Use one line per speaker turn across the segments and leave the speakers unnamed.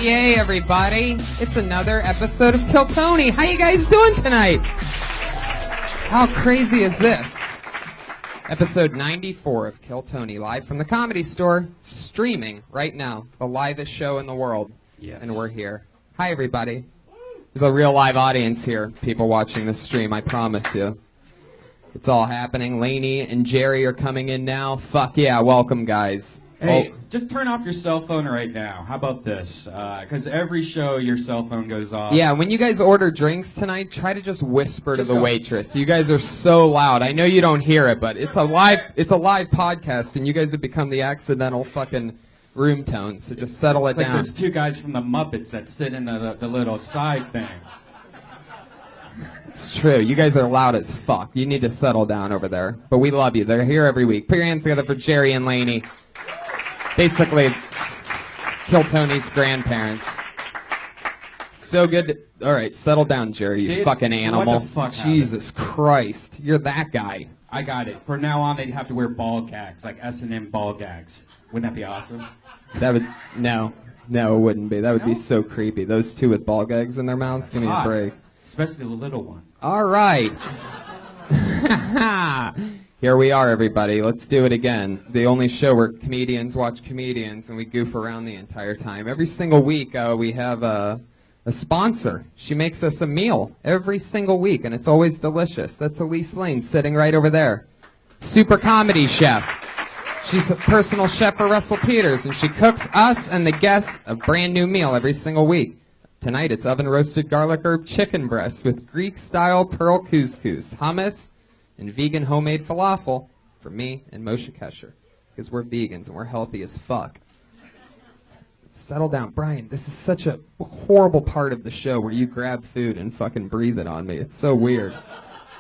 Yay, everybody. It's another episode of Kill Tony. How you guys doing tonight? How crazy is this? Episode 94 of Kill Tony, live from the Comedy Store, streaming right now. The livest show in the world.
Yes.
And we're here. Hi, everybody. There's a real live audience here, people watching this stream, I promise you. It's all happening. Lainey and Jerry are coming in now. Fuck yeah, welcome, guys.
Hey, just turn off your cell phone right now. How about this? Because every show your cell phone goes off.
Yeah, when you guys order drinks tonight, try to just whisper to the waitress. You guys are so loud. I know you don't hear it, but it's a live podcast, and you guys have become the accidental fucking room tone. So just settle it down.
Like those two guys from the Muppets that sit in the little side thing.
It's true. You guys are loud as fuck. You need to settle down over there. But we love you. They're here every week. Put your hands together for Jerry and Lainey. Basically, Kill Tony's grandparents. So good. All right, settle down, Jerry, you fucking animal.
What the fuck
Jesus Christ. You're that guy.
I got it. From now on, they'd have to wear ball gags, like S&M ball gags. Wouldn't that be awesome?
That would... No, it wouldn't be. That would be so creepy. Those two with ball gags in their mouths. Give me a break.
Especially the little one.
All right. Here we are, everybody. Let's do it again. The only show where comedians watch comedians and we goof around the entire time. Every single week, we have a sponsor. She makes us a meal every single week, and it's always delicious. That's Elise Lane sitting right over there. Super comedy chef. She's a personal chef for Russell Peters, and she cooks us and the guests a brand new meal every single week. Tonight, it's oven-roasted garlic herb chicken breast with Greek-style pearl couscous, hummus, and vegan homemade falafel for me and Moshe Kasher, because we're vegans and we're healthy as fuck. Settle down. Brian, this is such a horrible part of the show where you grab food and fucking breathe it on me. It's so weird.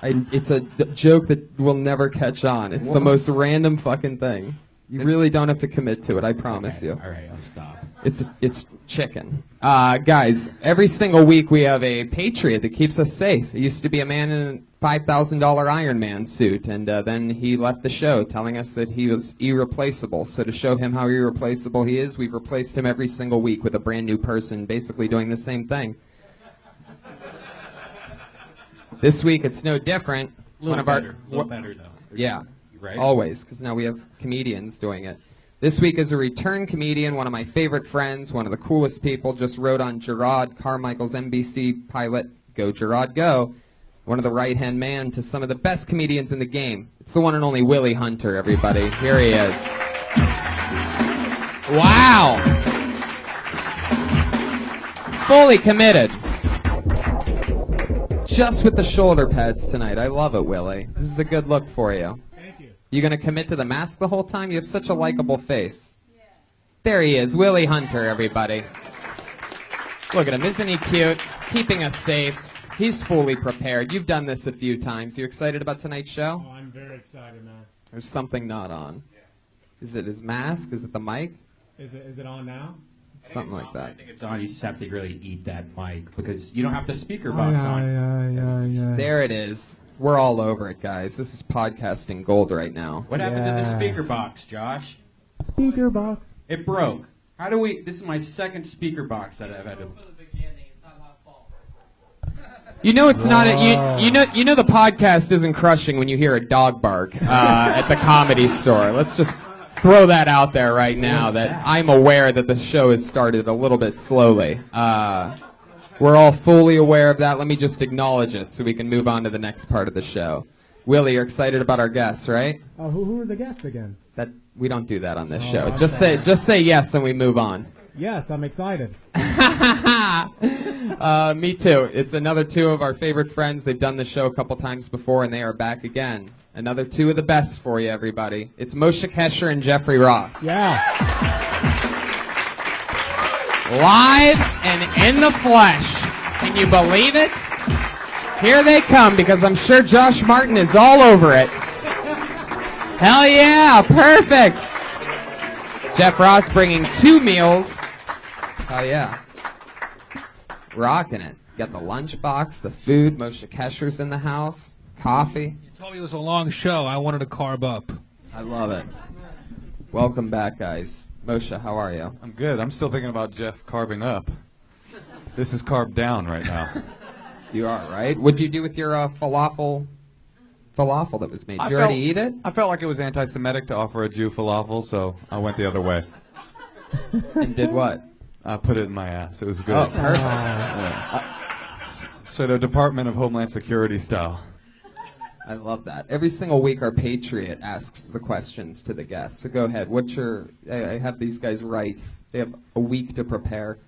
It's a joke that will never catch on. It's the most random fucking thing. You really don't have to commit to it, I promise you.
All right, I'll stop.
It's chicken. Guys, every single week we have a patriot that keeps us safe. It used to be a man in a $5,000 Iron Man suit, and then he left the show telling us that he was irreplaceable. So to show him how irreplaceable he is, we've replaced him every single week with a brand new person basically doing the same thing. This week it's no different.
A little better though.
Yeah,
right?
Always, because now we have comedians doing it. This week is a return comedian, one of my favorite friends, one of the coolest people, just wrote on Gerard Carmichael's NBC pilot, Go Gerard Go, one of the right-hand man to some of the best comedians in the game. It's the one and only Willie Hunter, everybody. Here he is. Wow! Fully committed. Just with the shoulder pads tonight. I love it, Willie. This is a good look for you. You gonna commit to the mask the whole time? You have such a likable face. Yeah. There he is, Willie Hunter, everybody. Look at him, isn't he cute? Keeping us safe. He's fully prepared. You've done this a few times. You excited about tonight's show?
Oh, I'm very excited, man.
There's something not on. Yeah. Is it his mask? Is it the mic?
Is it on now?
Something like that.
I think it's on. You just have to really eat that mic because you don't have the speaker box on.
There it is. We're all over it, guys. This is podcasting gold right now.
What happened to the speaker box, Josh?
Speaker box.
It broke. How do we... This is my second speaker box that I've had to...
You know it's not... You know the podcast isn't crushing when you hear a dog bark at the Comedy Store. Let's just throw that out there right now that I'm aware that the show has started a little bit slowly. We're all fully aware of that. Let me just acknowledge it so we can move on to the next part of the show. Willie, you're excited about our guests, right?
Who are the guests again?
That we don't do that on this show. Just say yes and we move on.
Yes, I'm excited.
Me too. It's another two of our favorite friends. They've done the show a couple times before and they are back again. Another two of the best for you, everybody. It's Moshe Kasher and Jeffrey Ross.
Yeah.
Live and in the flesh. Can you believe it? Here they come, because I'm sure Josh Martin is all over it. Hell yeah, perfect. Jeff Ross bringing 2 meals. Oh yeah. Rocking it. Got the lunchbox, the food, Moshe Kasher's in the house, coffee.
You told me it was a long show. I wanted to carb up.
I love it. Welcome back, guys. Moshe, how are you?
I'm good. I'm still thinking about Jeff carving up. This is carved down right now.
You are, right? What'd you do with your falafel that was made? Did you already eat it?
I felt like it was anti-Semitic to offer a Jew falafel, so I went the other way.
And did what?
I put it in my ass. It was good.
Oh, perfect.
Sort of Department of Homeland Security style.
I love that. Every single week, our Patriot asks the questions to the guests. So go ahead. I have these guys write. They have a week to prepare.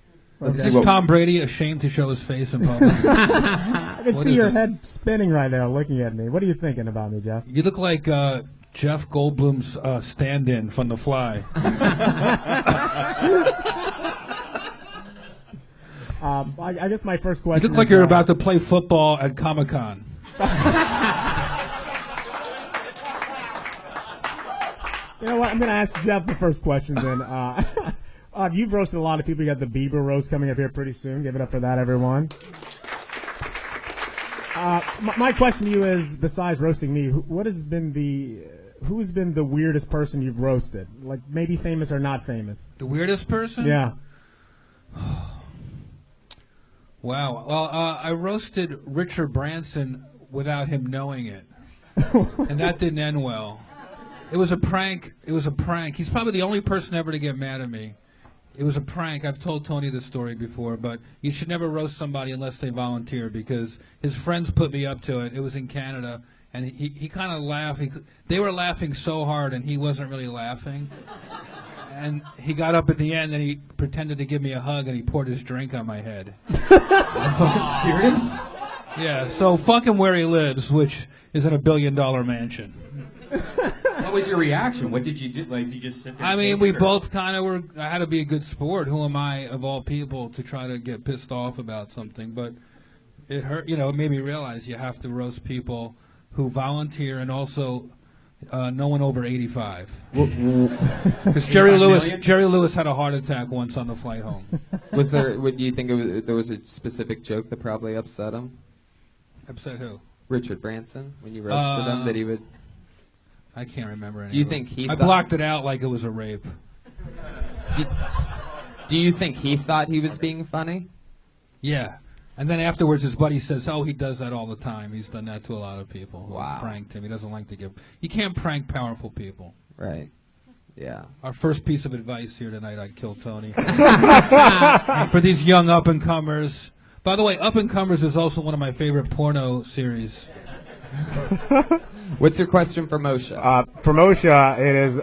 Let's see
Is
what
Tom Brady ashamed to show his face in public?
I can
What
see
is
your
this?
head spinning right now looking at me. What are you thinking about me, Jeff?
You look like Jeff Goldblum's stand-in from The Fly.
I guess my first
You
question
look like
is,
you're about to play football at Comic-Con.
You know what? I'm going to ask Jeff the first question then. You've roasted a lot of people. You got the Bieber roast coming up here pretty soon. Give it up for that, everyone. My question to you is, besides roasting me, who has been the weirdest person you've roasted? Like maybe famous or not famous?
The weirdest person?
Yeah.
Wow. Well, I roasted Richard Branson without him knowing it. And that didn't end well. It was a prank. He's probably the only person ever to get mad at me. It was a prank. I've told Tony this story before, but you should never roast somebody unless they volunteer, because his friends put me up to it. It was in Canada, and he kind of laughed. They were laughing so hard, and he wasn't really laughing. And he got up at the end, and he pretended to give me a hug, and he poured his drink on my head.
Serious?
Yeah, so fuck him where he lives, which is in a $1 billion mansion.
What was your reaction? What did you do? Like, you just sit there?
I
and
mean,
take
we
it, or-
both kind of were. I had to be a good sport. Who am I, of all people, to try to get pissed off about something? But it hurt. It made me realize you have to roast people who volunteer, and also no one over 85. Because Jerry
85
Lewis,
million?
Jerry Lewis had a heart attack once on the flight home.
Was there? Would you think there was a specific joke that probably upset him?
Upset who?
Richard Branson, when you roasted him, that he would.
I can't remember any.
Do you
of them.
think he
I
thought-
blocked it out like it was a rape.
Do you think he thought he was being funny?
Yeah. And then afterwards, his buddy says, "Oh, he does that all the time. He's done that to a lot of people who
Wow.
pranked him. He doesn't like to give. You can't prank powerful people."
Right. Yeah.
Our first piece of advice here tonight on Kill Tony. For these young up-and-comers. By the way, Up-and-Comers is also one of my favorite porno series.
What's your question for Moshe?
For Moshe, it is.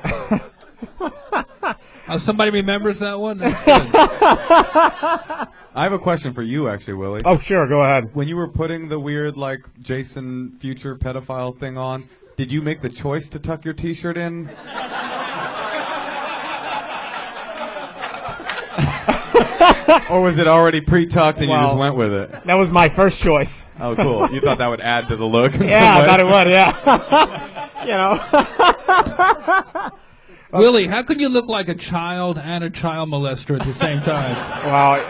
Oh, somebody remembers that one? That's good.
I have a question for you, actually, Willie.
Oh, sure. Go ahead.
When you were putting the weird, like, Jason future pedophile thing on, did you make the choice to tuck your T-shirt in? Or was it already pre-tucked and you just went with it?
That was my first choice.
Oh, cool. You thought that would add to the look? in
Yeah,
some
I
way?
thought it would, yeah.
Willie, how could you look like a child and a child molester at the same time?
Well,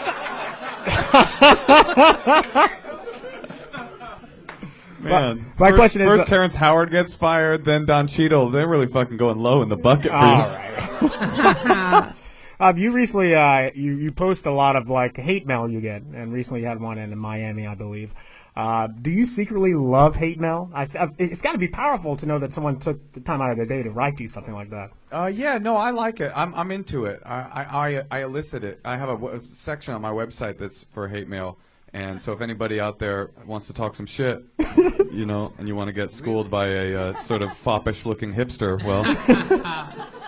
Man.
My question is,
First Terrence Howard gets fired, then Don Cheadle. They're really fucking going low in the bucket for you.
all right. You recently you post a lot of like hate mail you get, and recently you had one in Miami, I believe. Do you secretly love hate mail? It's got to be powerful to know that someone took the time out of their day to write you something like that.
Yeah, no, I like it. I'm into it. I elicit it. I have a section on my website that's for hate mail. And so if anybody out there wants to talk some shit, and you want to get schooled by a sort of foppish-looking hipster, well,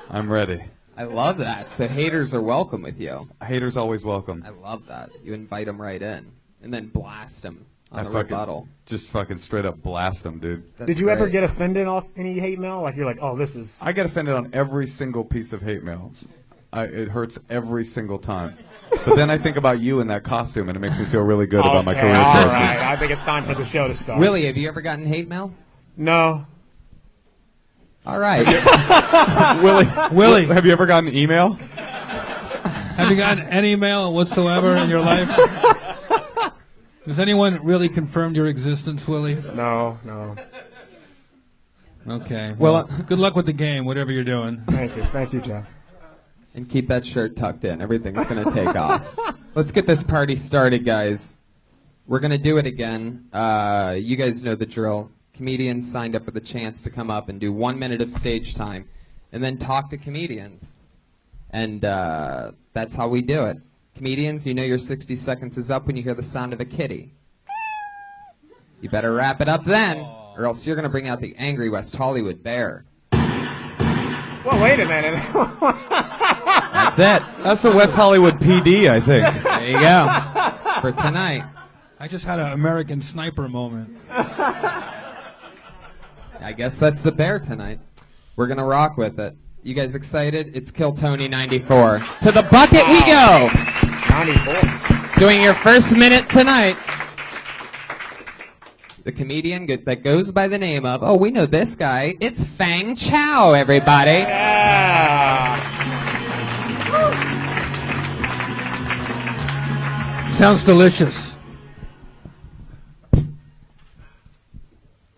I'm ready.
I love that. So haters are welcome with you.
Haters always welcome.
I love that. You invite them right in, and then blast them on the
fucking,
rebuttal.
just fucking straight up blast them, dude.
That's
Did you ever
great.
get offended off any hate mail? Like you're like, oh, this is.
I get offended on every single piece of hate mail. It hurts every single time. But then I think about you in that costume, and it makes me feel really good about my career
all
choices.
right. I think it's time for the show to start.
Willie, have you ever gotten hate mail?
No.
All right.
Willie, have you ever gotten an email?
Have you gotten any mail whatsoever in your life? Has anyone really confirmed your existence, Willie?
No.
Okay.
Well,
Good luck with the game, whatever you're doing.
Thank you, Jeff.
And keep that shirt tucked in. Everything's going to take off. Let's get this party started, guys. We're going to do it again. You guys know the drill. Comedians signed up with a chance to come up and do 1 minute of stage time and then talk to comedians. And that's how we do it. Comedians, you know your 60 seconds is up when you hear the sound of a kitty. You better wrap it up then, or else you're going to bring out the angry West Hollywood bear.
Well, wait a minute.
That's it.
That's the West Hollywood PD, I think.
There you go. For tonight.
I just had an American Sniper moment.
I guess that's the bear tonight. We're going to rock with it. You guys excited? It's Kill Tony 94. To the bucket we go!
94.
Doing your first minute tonight. The comedian that goes by the name of, oh, we know this guy. It's Fang Chow, everybody.
Yeah.
Sounds delicious.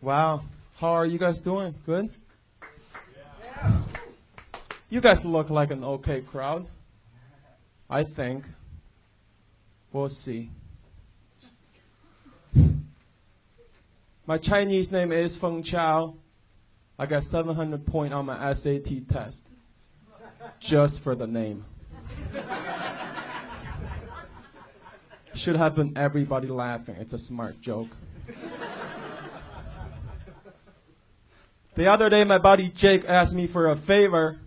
Wow. How are you guys doing? Good? Yeah. You guys look like an okay crowd. I think. We'll see. My Chinese name is Fang Chow. I got 700 points on my SAT test. Just for the name. Should have been everybody laughing. It's a smart joke. The other day, my buddy Jake asked me for a favor.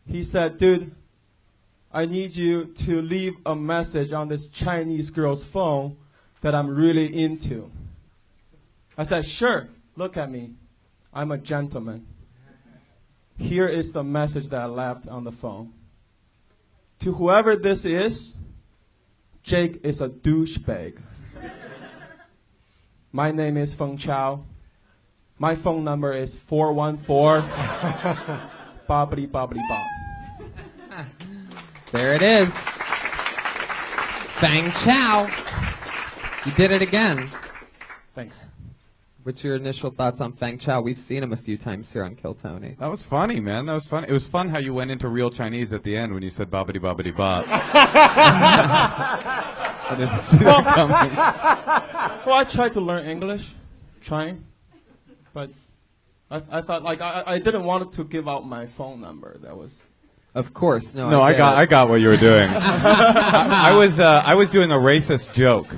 He said, dude, I need you to leave a message on this Chinese girl's phone that I'm really into. I said, sure, look at me. I'm a gentleman. Here is the message that I left on the phone. To whoever this is, Jake is a douchebag. My name is Fang Chow. My phone number is 414 bobbity bobbity bob.
There it is. Fang Chow. You did it again.
Thanks.
What's your initial thoughts on Fang Chow? We've seen him a few times here on Kill Tony.
That was funny, man. That was fun. It was fun how you went into real Chinese at the end when you said bobbity bobbity bop. I didn't see that coming.
Well, I tried to learn English, but I thought like I didn't want to give out my phone number. That was.
Of course, no.
No, I got what you were doing. I was doing a racist joke.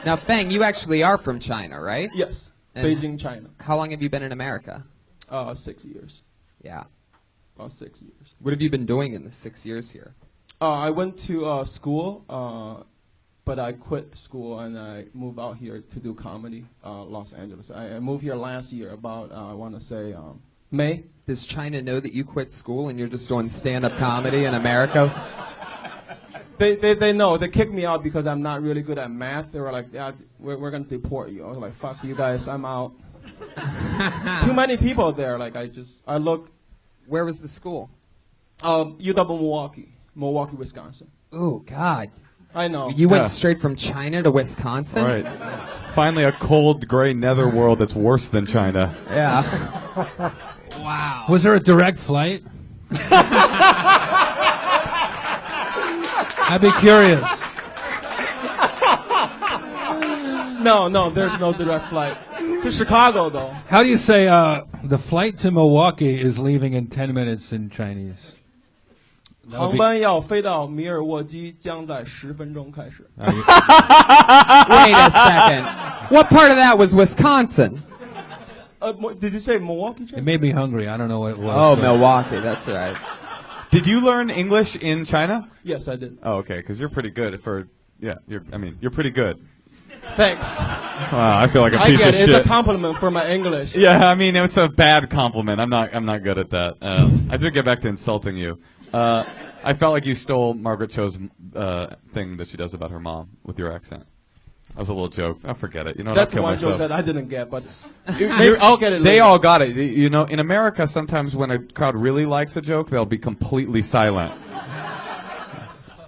Now, Fang, you actually are from China, right?
Yes,
And
Beijing, China.
How long have you been in America?
6 years.
Yeah.
About 6 years.
What have you been doing in the 6 years here?
I went to school, but I quit school and I moved out here to do comedy, Los Angeles. I moved here last year, about I want to say May.
Does China know that you quit school and you're just doing stand-up comedy in America?
They know. They kicked me out because I'm not really good at math. They were like, yeah, we're going to deport you. I was like, fuck you guys, I'm out. Too many people there. Like, I look.
Where was the school?
UW Milwaukee, Wisconsin.
Oh, God.
I know.
You went straight from China to Wisconsin?
Right. Finally, a cold, gray netherworld that's worse than China.
Yeah.
Wow. Was there a direct flight? I'd be curious.
No, there's no direct flight. To Chicago, though.
How do you say the flight to Milwaukee is leaving in 10 minutes in Chinese?
航班要飞到米尔沃基，将在10分钟开始。
Wait a second. What part of that was Wisconsin?
Did you say Milwaukee?
It made me hungry. I don't know what it was.
Oh, Milwaukee. That's right.
Did you learn English in China?
Yes, I did.
Oh, okay, because you're pretty good for. Yeah, you're pretty good.
Thanks.
Wow, I feel like a
I
piece
get
of
it.
shit.
It's a compliment for my English.
Yeah, I mean it's a bad compliment. I'm not good at that. I should get back to insulting you. I felt like you stole Margaret Cho's thing that she does about her mom with your accent. That was a little joke. I'll forget it. You know,
That's
I'll kill
one
myself.
joke that I didn't get, but maybe I'll get it later.
They all got it. You know, in America, sometimes when a crowd really likes a joke, they'll be completely silent.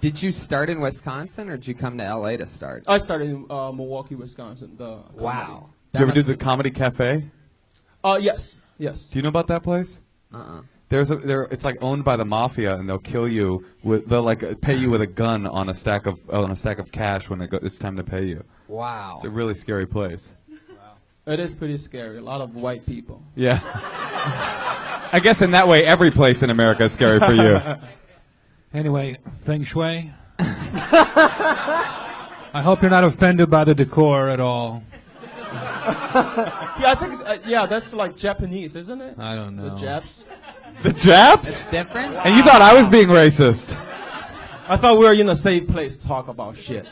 Did you start in Wisconsin, or did you come to L.A. to start?
I started in Milwaukee, Wisconsin.
Wow.
Did you ever do the Comedy Cafe?
Yes.
Do you know about that place? It's like owned by the mafia, and they'll kill you they'll like pay you with a gun on a stack of cash when it's time to pay you.
Wow.
It's a really scary place.
It is pretty scary. A lot of white people.
Yeah. I guess in that way, every place in America is scary for you.
Anyway, Feng Shui. I hope you're not offended by the decor at all.
Yeah, I think that's like Japanese, isn't it?
I don't know.
The Japs.
The Japs?
It's different?
And you thought I was being racist.
I thought we were in a safe place to talk about shit.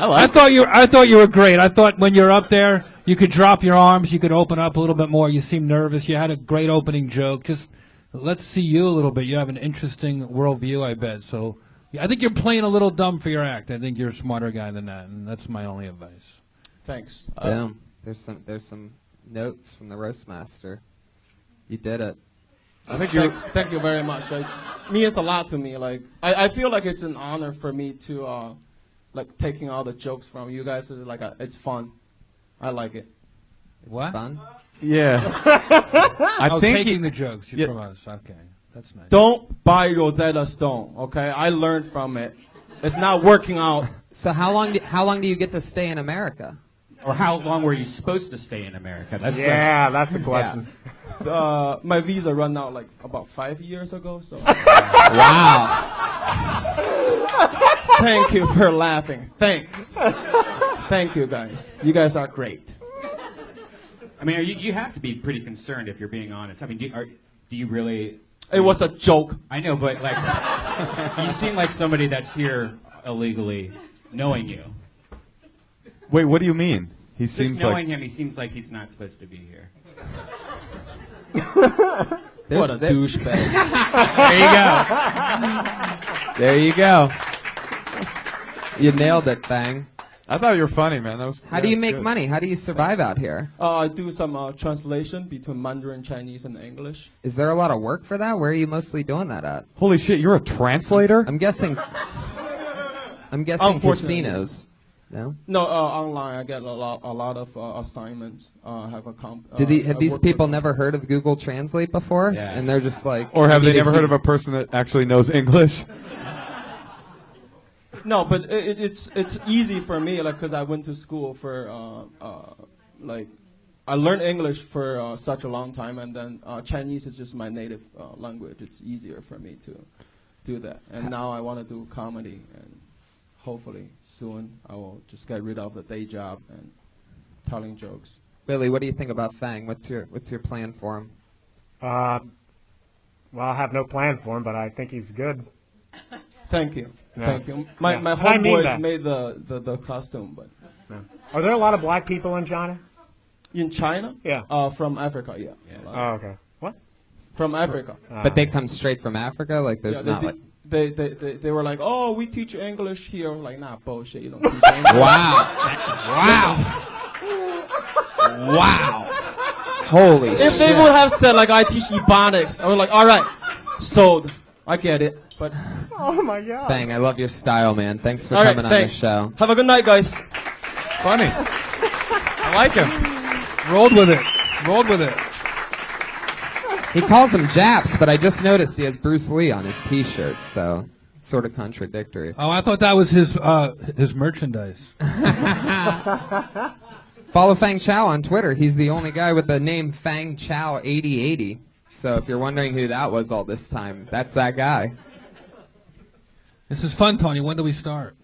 I thought you were great. I thought when you're up there, you could drop your arms, you could open up a little bit more. You seemed nervous. You had a great opening joke. Just let's see you a little bit. You have an interesting worldview, I bet. So I think you're playing a little dumb for your act. I think you're a smarter guy than that, and that's my only advice.
Thanks.
Boom. There's some notes from the roast master. You did it.
Thank you very much. It means a lot to me. Like I feel like it's an honor for me to like taking all the jokes from you guys. It's fun. I like it.
What?
Fun?
Yeah. I think
taking the jokes from us. Okay, that's nice.
Don't buy Rosetta Stone. Okay, I learned from it. It's not working out.
So how long do you get to stay in America?
Or how long were you supposed to stay in America?
That's the question.
My visa run out like about 5 years ago. So.
Wow.
Thank you for laughing. Thanks. Thank you guys. You guys are great.
I mean, you have to be pretty concerned if you're being honest. I mean, do you really?
It was a joke.
I know, but like, you seem like somebody that's here illegally, knowing you.
Wait, what do you mean?
Just knowing him, he seems like he's not supposed to be here.
What a douchebag.
There you go. You nailed it, Fang.
I thought you were funny, man.
How do you make money? How do you survive out here?
I do some translation between Mandarin, Chinese, and English.
Is there a lot of work for that? Where are you mostly doing that at?
Holy shit, you're a translator?
I'm guessing casinos. No.
No, online I get a lot of assignments. Have
these people never heard of Google Translate before?
Yeah.
And they're just like.
Or have they never heard of a person that actually knows English?
No, but it's easy for me, like, because I went to school for I learned English for such a long time, and then Chinese is just my native language. It's easier for me to do that, and now I want to do comedy, and hopefully soon I will just get rid of the day job and telling jokes.
Willie, what do you think about Fang? What's your plan for him?
Well, I have no plan for him, but I think he's good.
Thank you.
No.
Thank you. My
I mean
homeboys
that.
made the costume, but
No. Are there a lot of black people in China?
in China,
Yeah.
From Africa, yeah.
Oh, okay. What?
From Africa.
But they come straight from Africa? Like, there's
Yeah,
not like.
they were like, oh, we teach English here. I'm like, nah, bullshit. You don't teach English.
Wow. Wow. Holy shit.
If they would have said like I teach Ebonics, I was like, all right, sold. I get it. But
Oh my God.
Fang, I love your style, man. Thanks for
all right,
coming on
thanks.
the show.
Have a good night, guys.
Funny. I like him.
Rolled with it. Rolled with it.
He calls them Japs, but I just noticed he has Bruce Lee on his T-shirt, so it's sort of contradictory.
Oh, I thought that was his merchandise.
Follow Fang Chow on Twitter. He's the only guy with the name Fang Chow 8080. So if you're wondering who that was all this time, that's that guy.
This is fun, Tony. When do we start?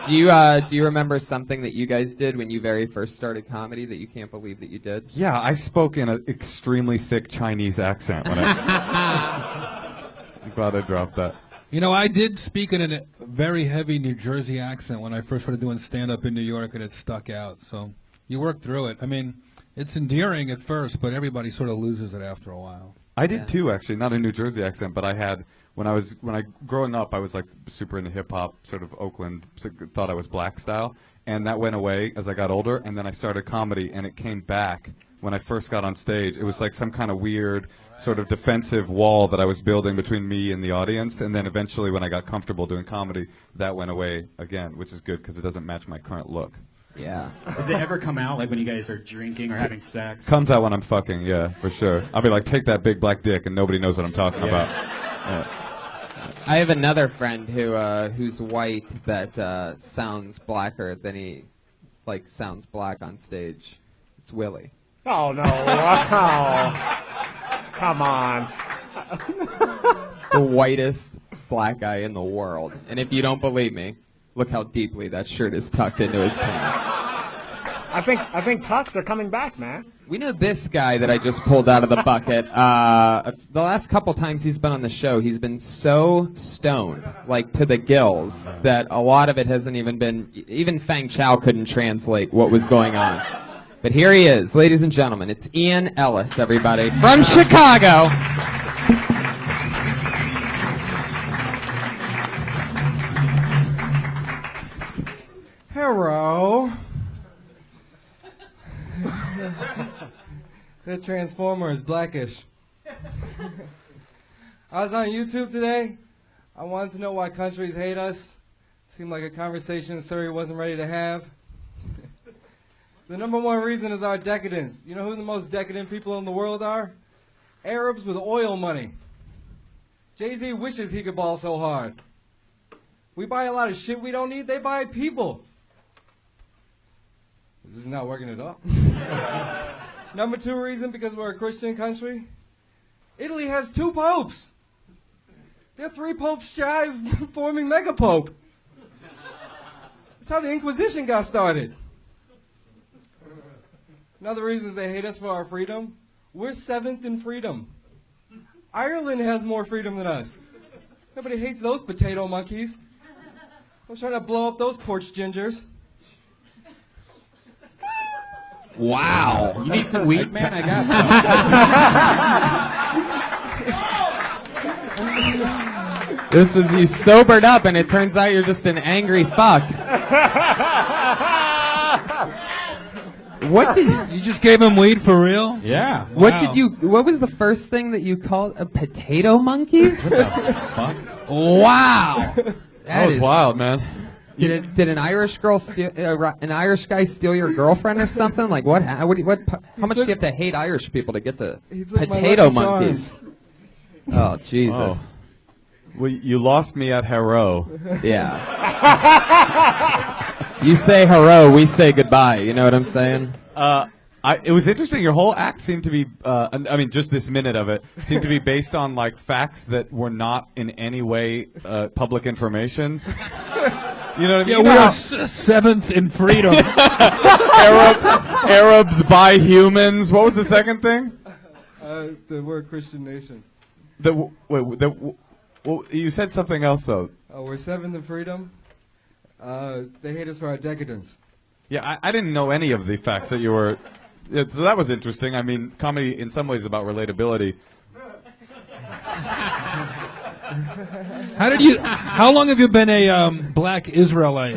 Do you remember something that you guys did when you very first started comedy that you can't believe that you did?
Yeah, I spoke in an extremely thick Chinese accent when I'm glad I dropped that.
You know, I did speak in a very heavy New Jersey accent when I first started doing stand-up in New York, and it stuck out. So you work through it. I mean, it's endearing at first, but everybody sort of loses it after a while.
I did too, actually. Not a New Jersey accent, but I had growing up, I was like super into hip hop, sort of Oakland, thought I was black style, and that went away as I got older. And then I started comedy, and it came back when I first got on stage. It was like some kind of weird, sort of defensive wall that I was building between me and the audience. And then eventually, when I got comfortable doing comedy, that went away again, which is good because it doesn't match my current look.
Yeah.
Does it ever come out like when you guys are drinking or having sex?
Comes out when I'm fucking, yeah, for sure. I'll be like, take that big black dick, and nobody knows what I'm talking about. Yeah.
I have another friend who's white that sounds blacker than he sounds black on stage. It's Willie.
Oh no! Wow! Come on.
The whitest black guy in the world. And if you don't believe me, look how deeply that shirt is tucked into his pants.
I think tucks are coming back, man.
We know this guy that I just pulled out of the bucket. The last couple times he's been on the show, he's been so stoned, like to the gills, that a lot of it hasn't even been. Even Fang Chow couldn't translate what was going on. But here he is, ladies and gentlemen. It's Ellis, everybody, from Chicago.
Hello. The Transformer is blackish. I was on YouTube today. I wanted to know why countries hate us. Seemed like a conversation Surrey wasn't ready to have. The number one reason is our decadence. You know who the most decadent people in the world are? Arabs with oil money. Jay-Z wishes he could ball so hard. We buy a lot of shit we don't need. They buy people. This is not working at all. Number two reason, because we're a Christian country. Italy has 2 popes. They're 3 popes shy of forming megapope. That's how the Inquisition got started. Another reason is they hate us for our freedom. We're 7th in freedom. Ireland has more freedom than us. Nobody hates those potato monkeys. I'm trying to blow up those porch gingers.
Wow.
You need some weed, man? I got some.
This is you sobered up, and it turns out you're just an angry fuck. What did
You just gave him weed for real?
Yeah.
What was the first thing that you called a potato monkeys?
What the fuck?
Wow.
That was wild, man.
Did an Irish girl steal an Irish guy steal your girlfriend or something? Like what? How much do you have to hate Irish people to get to potato monkeys? Oh Jesus!
Oh. Well, you lost me at Haro.
Yeah. You say hello, we say goodbye. You know what I'm saying?
It was interesting. Your whole act seemed to be, I mean, just this minute of it seemed to be based on like facts that were not in any way public information. You know what I mean?
Yeah, we are 7th in freedom.
Arabs buy humans. What was the second thing?
We're a Christian nation.
Well, you said something else though.
We're 7th in freedom. They hate us for our decadence.
Yeah, I didn't know any of the facts that you were. Yeah, so that was interesting. I mean, comedy in some ways is about relatability.
How long have you been a black Israelite?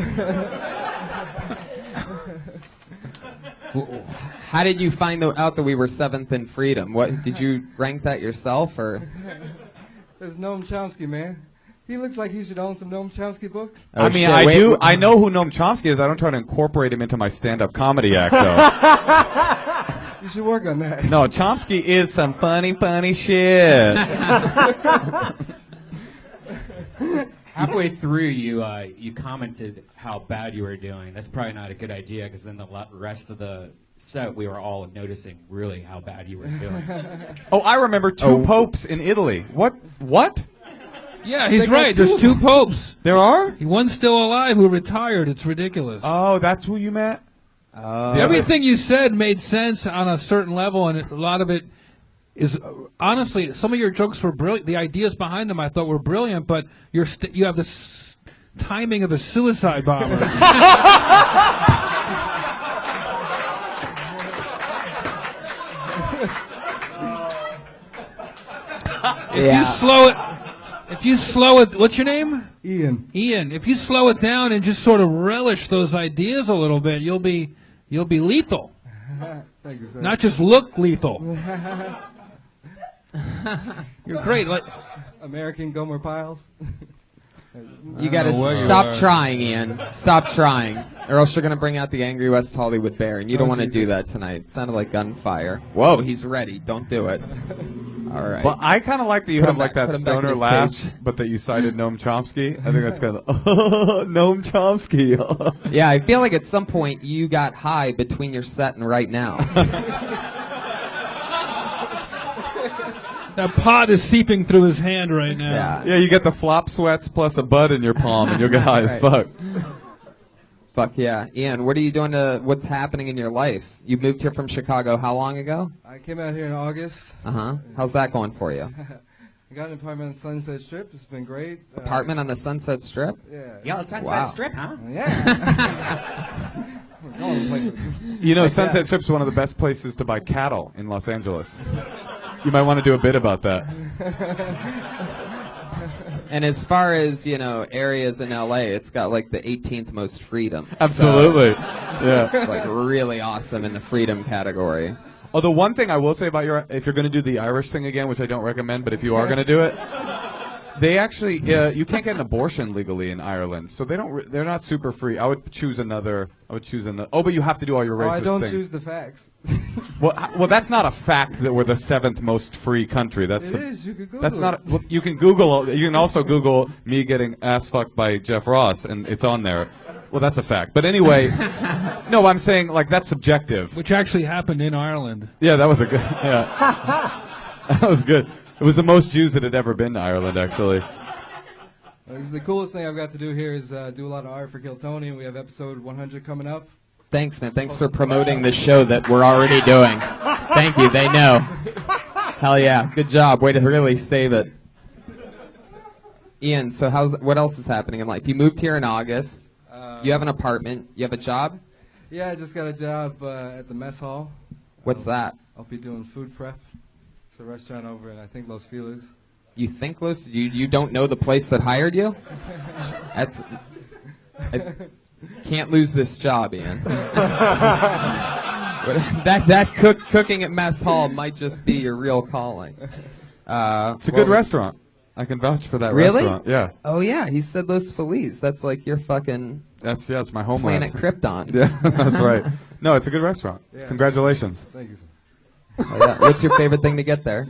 How did you find out that we were 7th in freedom? What did you rank that yourself or?
There's Noam Chomsky, man. He looks like he should own some Noam Chomsky books.
Oh,
I mean,
shit,
I
wait,
do. I know who Noam Chomsky is. I don't try to incorporate him into my stand-up comedy act, though.
You should work on that.
No, Chomsky is some funny shit.
Halfway through, you commented how bad you were doing. That's probably not a good idea because then the rest of the set we were all noticing really how bad you were doing.
Oh, I remember 2 popes in Italy. What?
Yeah, he's right. There's 2 popes.
There are?
One's still alive who retired. It's ridiculous.
Oh, that's who you met?
Everything you said made sense on a certain level, and a lot of it is honestly. Some of your jokes were brilliant. The ideas behind them I thought were brilliant, but you have this timing of a suicide bomber. If you slow it, what's your name?
Ian.
Ian. If you slow it down and just sort of relish those ideas a little bit, you'll be lethal.
Thank you, sir.
Not just look lethal. You're great.
American Gomer Piles.
You gotta stop trying, Ian. Stop trying, or else you're gonna bring out the angry West Hollywood bear, and you don't want to do that tonight. It sounded like gunfire. Whoa, he's ready. Don't do it. All right.
Well, I kind of like that you have like that stoner laugh, but that you cited Noam Chomsky. I think that's kind of Noam Chomsky.
Yeah, I feel like at some point you got high between your set and right now.
That pot is seeping through his hand right now.
Yeah.
Yeah, you get the flop sweats plus a bud in your palm, and you'll get high as fuck.
Fuck yeah. Ian, what are you doing what's happening in your life? You moved here from Chicago how long ago?
I came out here in August.
Uh-huh. How's that going for you?
I got an apartment on Sunset Strip. It's been great.
Apartment on the Sunset Strip?
Yeah.
Yeah, it's Sunset
Wow.
Strip, huh?
Yeah. We're going places.
You know,
Like
Sunset
that.
Strip's one of the best places to buy cattle in Los Angeles. You might want to do a bit about that.
And as far as, areas in LA, it's got like the 18th most freedom.
Absolutely.
So
Yeah.
it's like really awesome in the freedom category.
Oh, the one thing I will say about if you're going to do the Irish thing again, which I don't recommend, but if you are going to do it, they actually, you can't get an abortion legally in Ireland, so they're not super free. I would choose another. Oh, but you have to do all your racist
I don't
things.
choose the facts.
Well, that's not a fact that we're the 7th most free country.
It is. You could Google
That's not.
it.
Well, you can Google. You can also Google me getting ass fucked by Jeff Ross, and it's on there. Well, that's a fact. But anyway, no, I'm saying like that's subjective.
Which actually happened in Ireland.
Yeah, that was a good. Yeah, that was good. It was the most Jews that had ever been to Ireland, actually.
The coolest thing I've got to do here is do a lot of art for Kill Tony, and we have episode 100 coming up.
Thanks, man. Thanks for promoting the show that we're already doing. Thank you. They know. Hell yeah. Good job. Way to really save it. Ian, so what else is happening in life? You moved here in August. You have an apartment. You have a job?
Yeah, I just got a job at the mess hall.
What's that?
I'll be doing food prep. It's a restaurant over in, I think, Los Feliz.
You think you don't know the place that hired you? I can't lose this job, Ian. Cooking at mess hall might just be your real calling.
It's a good restaurant. I can vouch for that
Really?
restaurant. Yeah.
Oh yeah, he said Los Feliz. That's like your fucking
It's my homeland.
planet Krypton.
Yeah, that's right. No, it's a good restaurant.
Yeah.
Congratulations.
Thank you, sir.
Oh, yeah. What's your favorite thing to get there?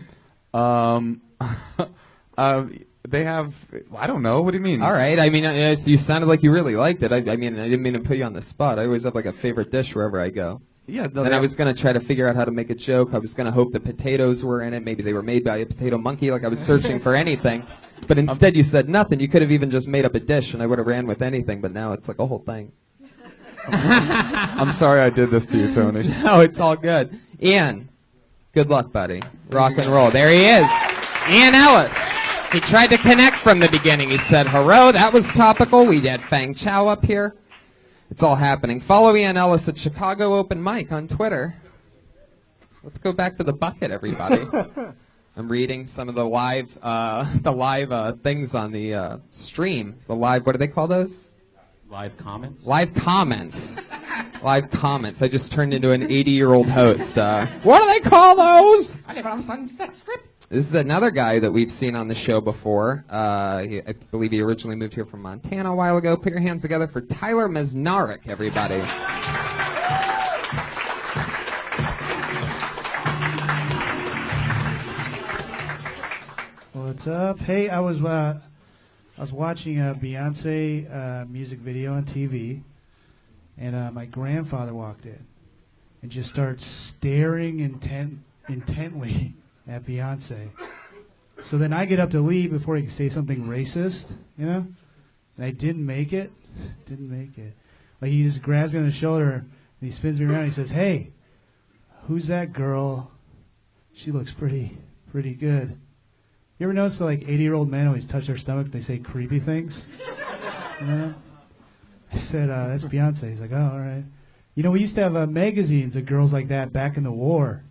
They have. I don't know. What do you mean?
All right. I mean, you sounded like you really liked it. I mean, I didn't mean to put you on the spot. I always have like a favorite dish wherever I go.
Yeah. No,
And I was going to try to figure out how to make a joke. I was going to hope the potatoes were in it. Maybe they were made by a potato monkey. Like I was searching for anything. But instead you said nothing. You could have even just made up a dish and I would have ran with anything. But now it's like a whole thing.
I'm sorry I did this to you, Tony.
No, it's all good. Ian, good luck, buddy. Rock and roll. There he is. Ian Ellis. He tried to connect from the beginning. He said, hello, that was topical. We had Fang Chow up here. It's all happening. Follow Ian Ellis at Chicago Open Mic on Twitter. Let's go back to the bucket, everybody. I'm reading some of the live things on the stream. The live, what do they call those?
Live comments?
Live comments. Live comments. I just turned into an 80-year-old host. What do they call those?
I live on Sunset Strip.
This is another guy that we've seen on the show before. I believe he originally moved here from Montana a while ago. Put your hands together for Tyler Mesnarek, everybody.
What's up? Hey, I was watching a Beyonce music video on TV, and my grandfather walked in and just started staring intently at Beyonce. So then I get up to leave before he can say something racist, and I didn't make it. Like he just grabs me on the shoulder and he spins me around and he says, "Hey, who's that girl? She looks pretty good." You ever notice that like 80-year-old men always touch their stomach, they say creepy things? I said, that's Beyonce. He's like, oh, all right. We used to have magazines of girls like that back in the war.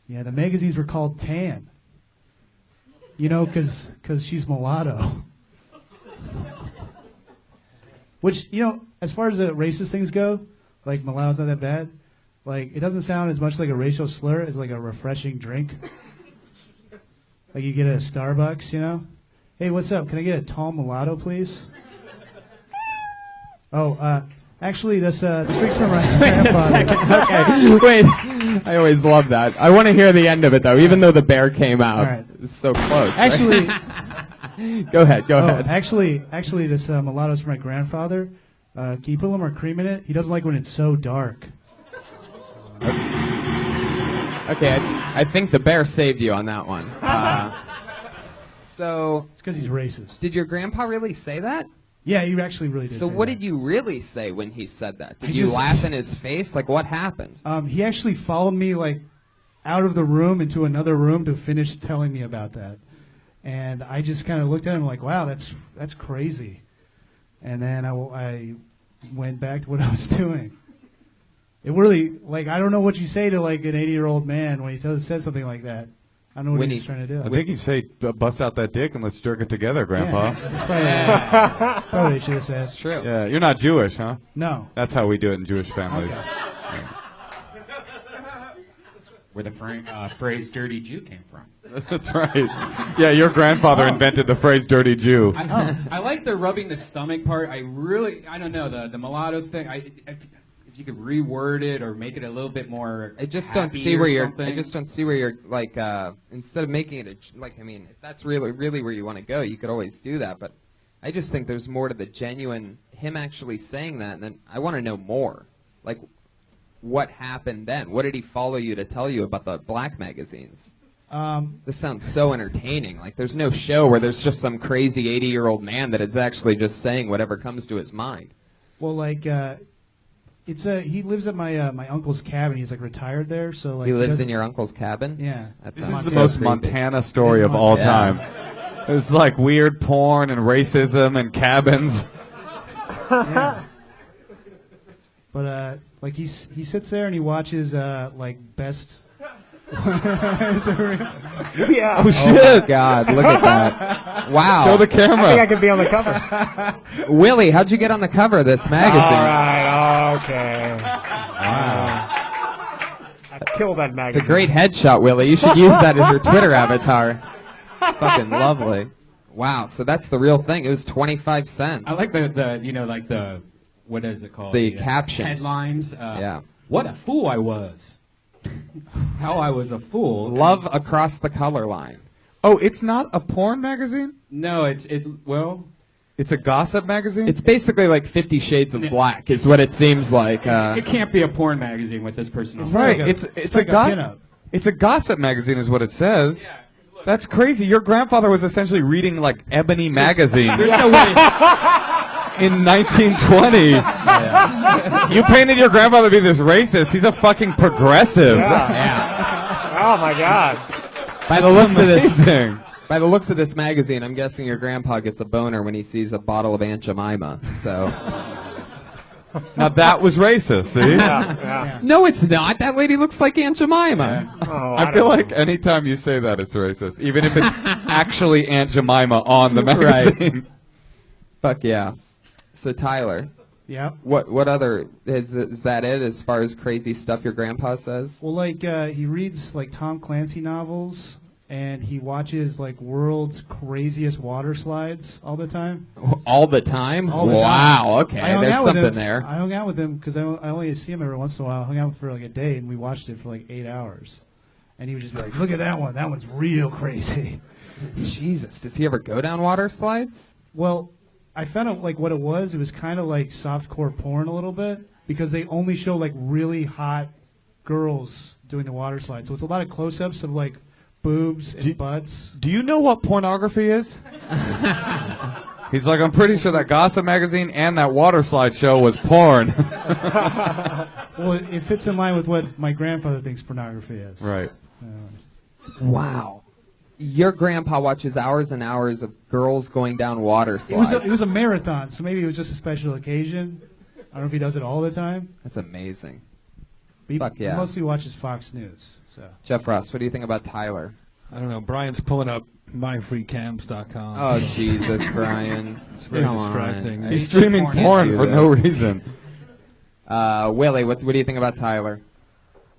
Yeah, the magazines were called Tan. Because she's mulatto. Which, as far as the racist things go, like mulatto's not that bad. Like, it doesn't sound as much like a racial slur as like a refreshing drink. Like you get at a Starbucks, Hey, what's up? Can I get a tall mulatto, please? Oh, actually, this drink's from my grandfather.
Okay, wait. I always love that. I want to hear the end of it, though, even though the bear came out.
All right.
It's so close. right?
Actually,
Go ahead, go ahead.
actually, this mulatto's from my grandfather. Can you put a little more cream in it? He doesn't like when it's so dark.
Okay, I think the bear saved you on that one. So,
It's because he's racist.
did your grandpa really say that?
Yeah, you actually really did.
So
say
what
that.
did you really say when he said that? Did
I
you
just-
laugh in his face? Like, what happened?
He actually followed me like out of the room into another room to finish telling me about that, and I just kind of looked at him like, "Wow, that's crazy," and then I went back to what I was doing. It really, like, I don't know what you say to like an 80-year-old man when he says something like that. I don't know what
When
he's
he's-
trying to do.
I think you'd say, bust out that dick and let's jerk it together, Grandpa.
That's probably what he should have said.
It's true.
Yeah, you're not Jewish, huh?
No.
That's how we do it in Jewish families.
Where the phrase "dirty Jew" came from.
That's right. Yeah, your grandfather invented the phrase "dirty Jew."
I like the rubbing the stomach part. I don't know the mulatto thing. If you could reword it or make it a little bit more.
I just don't
happy
see
or
where you're.
something.
I just don't see where you're like. Instead of making it I mean, if that's really where you want to go, you could always do that. But I just think there's more to the genuine him actually saying that, and then I want to know more. Like, what happened then? What did he follow you to tell you about the black magazines? This sounds so entertaining. Like, there's no show where there's just some crazy 80-year-old man that is actually just saying whatever comes to his mind.
Well, like, he lives at my uncle's cabin. He's like retired there, so like
He lives
doesn't-
in your uncle's cabin?
Yeah.
That
This
sounds
is the
so
most
creepy.
Montana story of all
Yeah.
time. It's like weird porn and racism and cabins.
Yeah. But like he sits there and he watches like best. Yeah.
Oh, shit.
Oh, God, look at that. Wow.
Show the
I think I
camera.
could be on the cover.
Willie, how'd you get on the cover of this magazine?
All right, okay. I killed that
It's
magazine.
a great headshot, Willie. You should use that as your Twitter avatar. Fucking lovely. Wow, so that's the real thing. It was 25 cents.
I like the what is it called?
The captions.
Headlines.
Yeah.
What a fool I was. How I was a fool.
Love across the color line.
Oh, it's not a porn magazine?
No, it's
It's a gossip magazine?
It's basically like 50 Shades of Black is what it seems like.
it can't be a porn magazine with this person on.
right.
like a-
It's
like
a
a pinup.
It's a gossip magazine is what it says. That's crazy. Your grandfather was essentially reading like Ebony magazine
There's no way.
in 1920.
Yeah.
You painted your grandfather to be this racist. He's a fucking progressive.
Oh my God.
By the looks of this,
Amazing.
by the looks of this magazine, I'm guessing your grandpa gets a boner when he sees a bottle of Aunt Jemima. So.
Now that was racist, see?
Yeah.
No, it's not. That lady looks like Aunt Jemima.
Oh,
I feel like anytime you say that, it's racist, even if it's actually Aunt Jemima on the magazine.
Fuck yeah. So Tyler,
Yeah.
what other is that it as far as crazy stuff your grandpa says?
Well, like he reads like Tom Clancy novels, and he watches like world's craziest water slides all the time.
All the time?
All the
Wow.
time.
Okay.
I hung
There's
out with
something
him.
there.
I hung out with him because I only see him every once in a while. I hung out for like a day, and we watched it for like 8 hours. And he would just be like, "Look at that one. That one's real crazy."
Jesus. Does he ever go down water slides?
Well, I found out like what it was. It was kind of like softcore porn a little bit because they only show like really hot girls doing the water slide. So it's a lot of close-ups of like boobs and butts.
Do you know what pornography is? He's like, I'm pretty sure that gossip magazine and that water slide show was porn.
Well, it fits in line with what my grandfather thinks pornography is.
Right.
Wow. Your grandpa watches hours and hours of girls going down water
It
slides.
was a marathon, so maybe it was just a special occasion. I don't know if he does it all the time.
That's amazing.
But he,
Fuck yeah.
he mostly watches Fox News. So
Jeff Ross, what do you think about Tyler?
I don't know. Brian's pulling up myfreecams.com.
Oh, Jesus, Brian.
It's very
Come on.
distracting.
He's streaming
Can't
porn
do
for no
this.
reason.
Willie, what do you think about Tyler?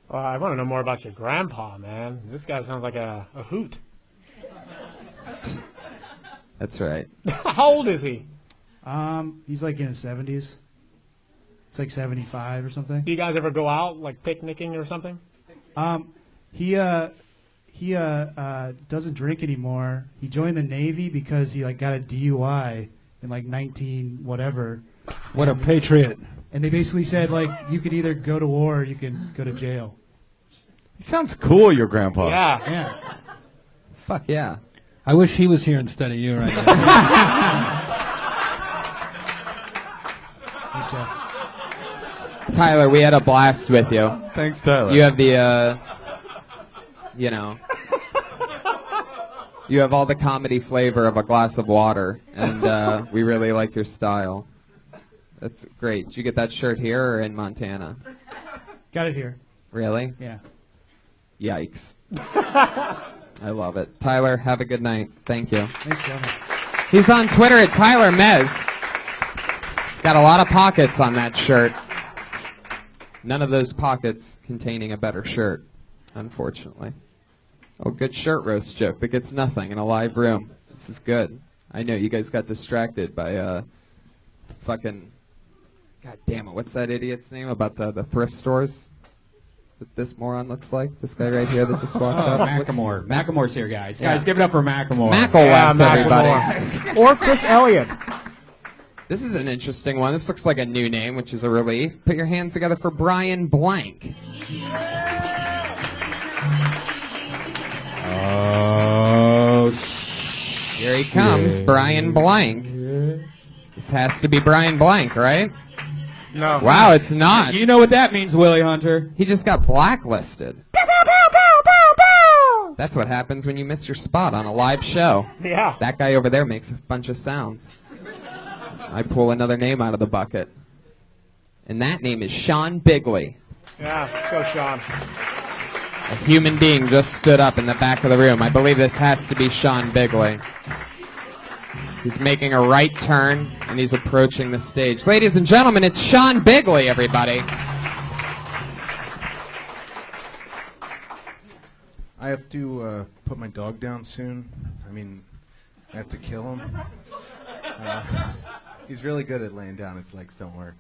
Well, I want to know more about your grandpa, man. This guy sounds like a hoot.
That's right.
How old is he?
He's like in his 70s. It's like 75 or something.
Do you guys ever go out, like picnicking or something?
He doesn't drink anymore. He joined the Navy because he like got a DUI in like 19 whatever.
What a patriot.
And they basically said like you could either go to war or you can go to jail.
He sounds cool, your grandpa.
Yeah.
Yeah.
Fuck yeah.
I wish he was here instead of you right now.
Thanks, Jeff.
Tyler, we had a blast with you.
Thanks, Tyler.
You have the, you know, you have all the comedy flavor of a glass of water, and we really like your style. That's great. Did you get that shirt here or in Montana?
Got it here.
Really?
Yeah.
Yikes. I love it. Tyler, have a good night. Thank you.
Thanks, Jeff.
He's on Twitter at Tyler Mezs. He's got a lot of pockets on that shirt. None of those pockets containing a better shirt, unfortunately. Oh, good shirt roast joke that gets nothing in a live room. This is good. I know you guys got distracted by fucking, god damn it, what's that idiot's name about the thrift stores that this moron looks like? This guy right here that just walked up.
Macklemore. Maclemore's here, guys.
Yeah.
Guys, give it up for Macklemore.
Macklemore, everybody.
Or Chris Elliott.
This is an interesting one. This looks like a new name, which is a relief. Put your hands together for Brian Blank.
Oh,
Here he comes, Brian Blank. This has to be Brian Blank, right?
No.
Wow, it's not.
You know what that means, Willie Hunter.
He just got blacklisted. That's what happens when you miss your spot on a live show.
Yeah.
That guy over there makes a bunch of sounds. I pull another name out of the bucket. And that name is Sean Bigley.
Yeah, let's go, Sean.
A human being just stood up in the back of the room. I believe this has to be Sean Bigley. He's making a right turn, and he's approaching the stage. Ladies and gentlemen, it's Sean Bigley, everybody.
I have to put my dog down soon. I mean, I have to kill him. He's really good at laying down. His legs don't work.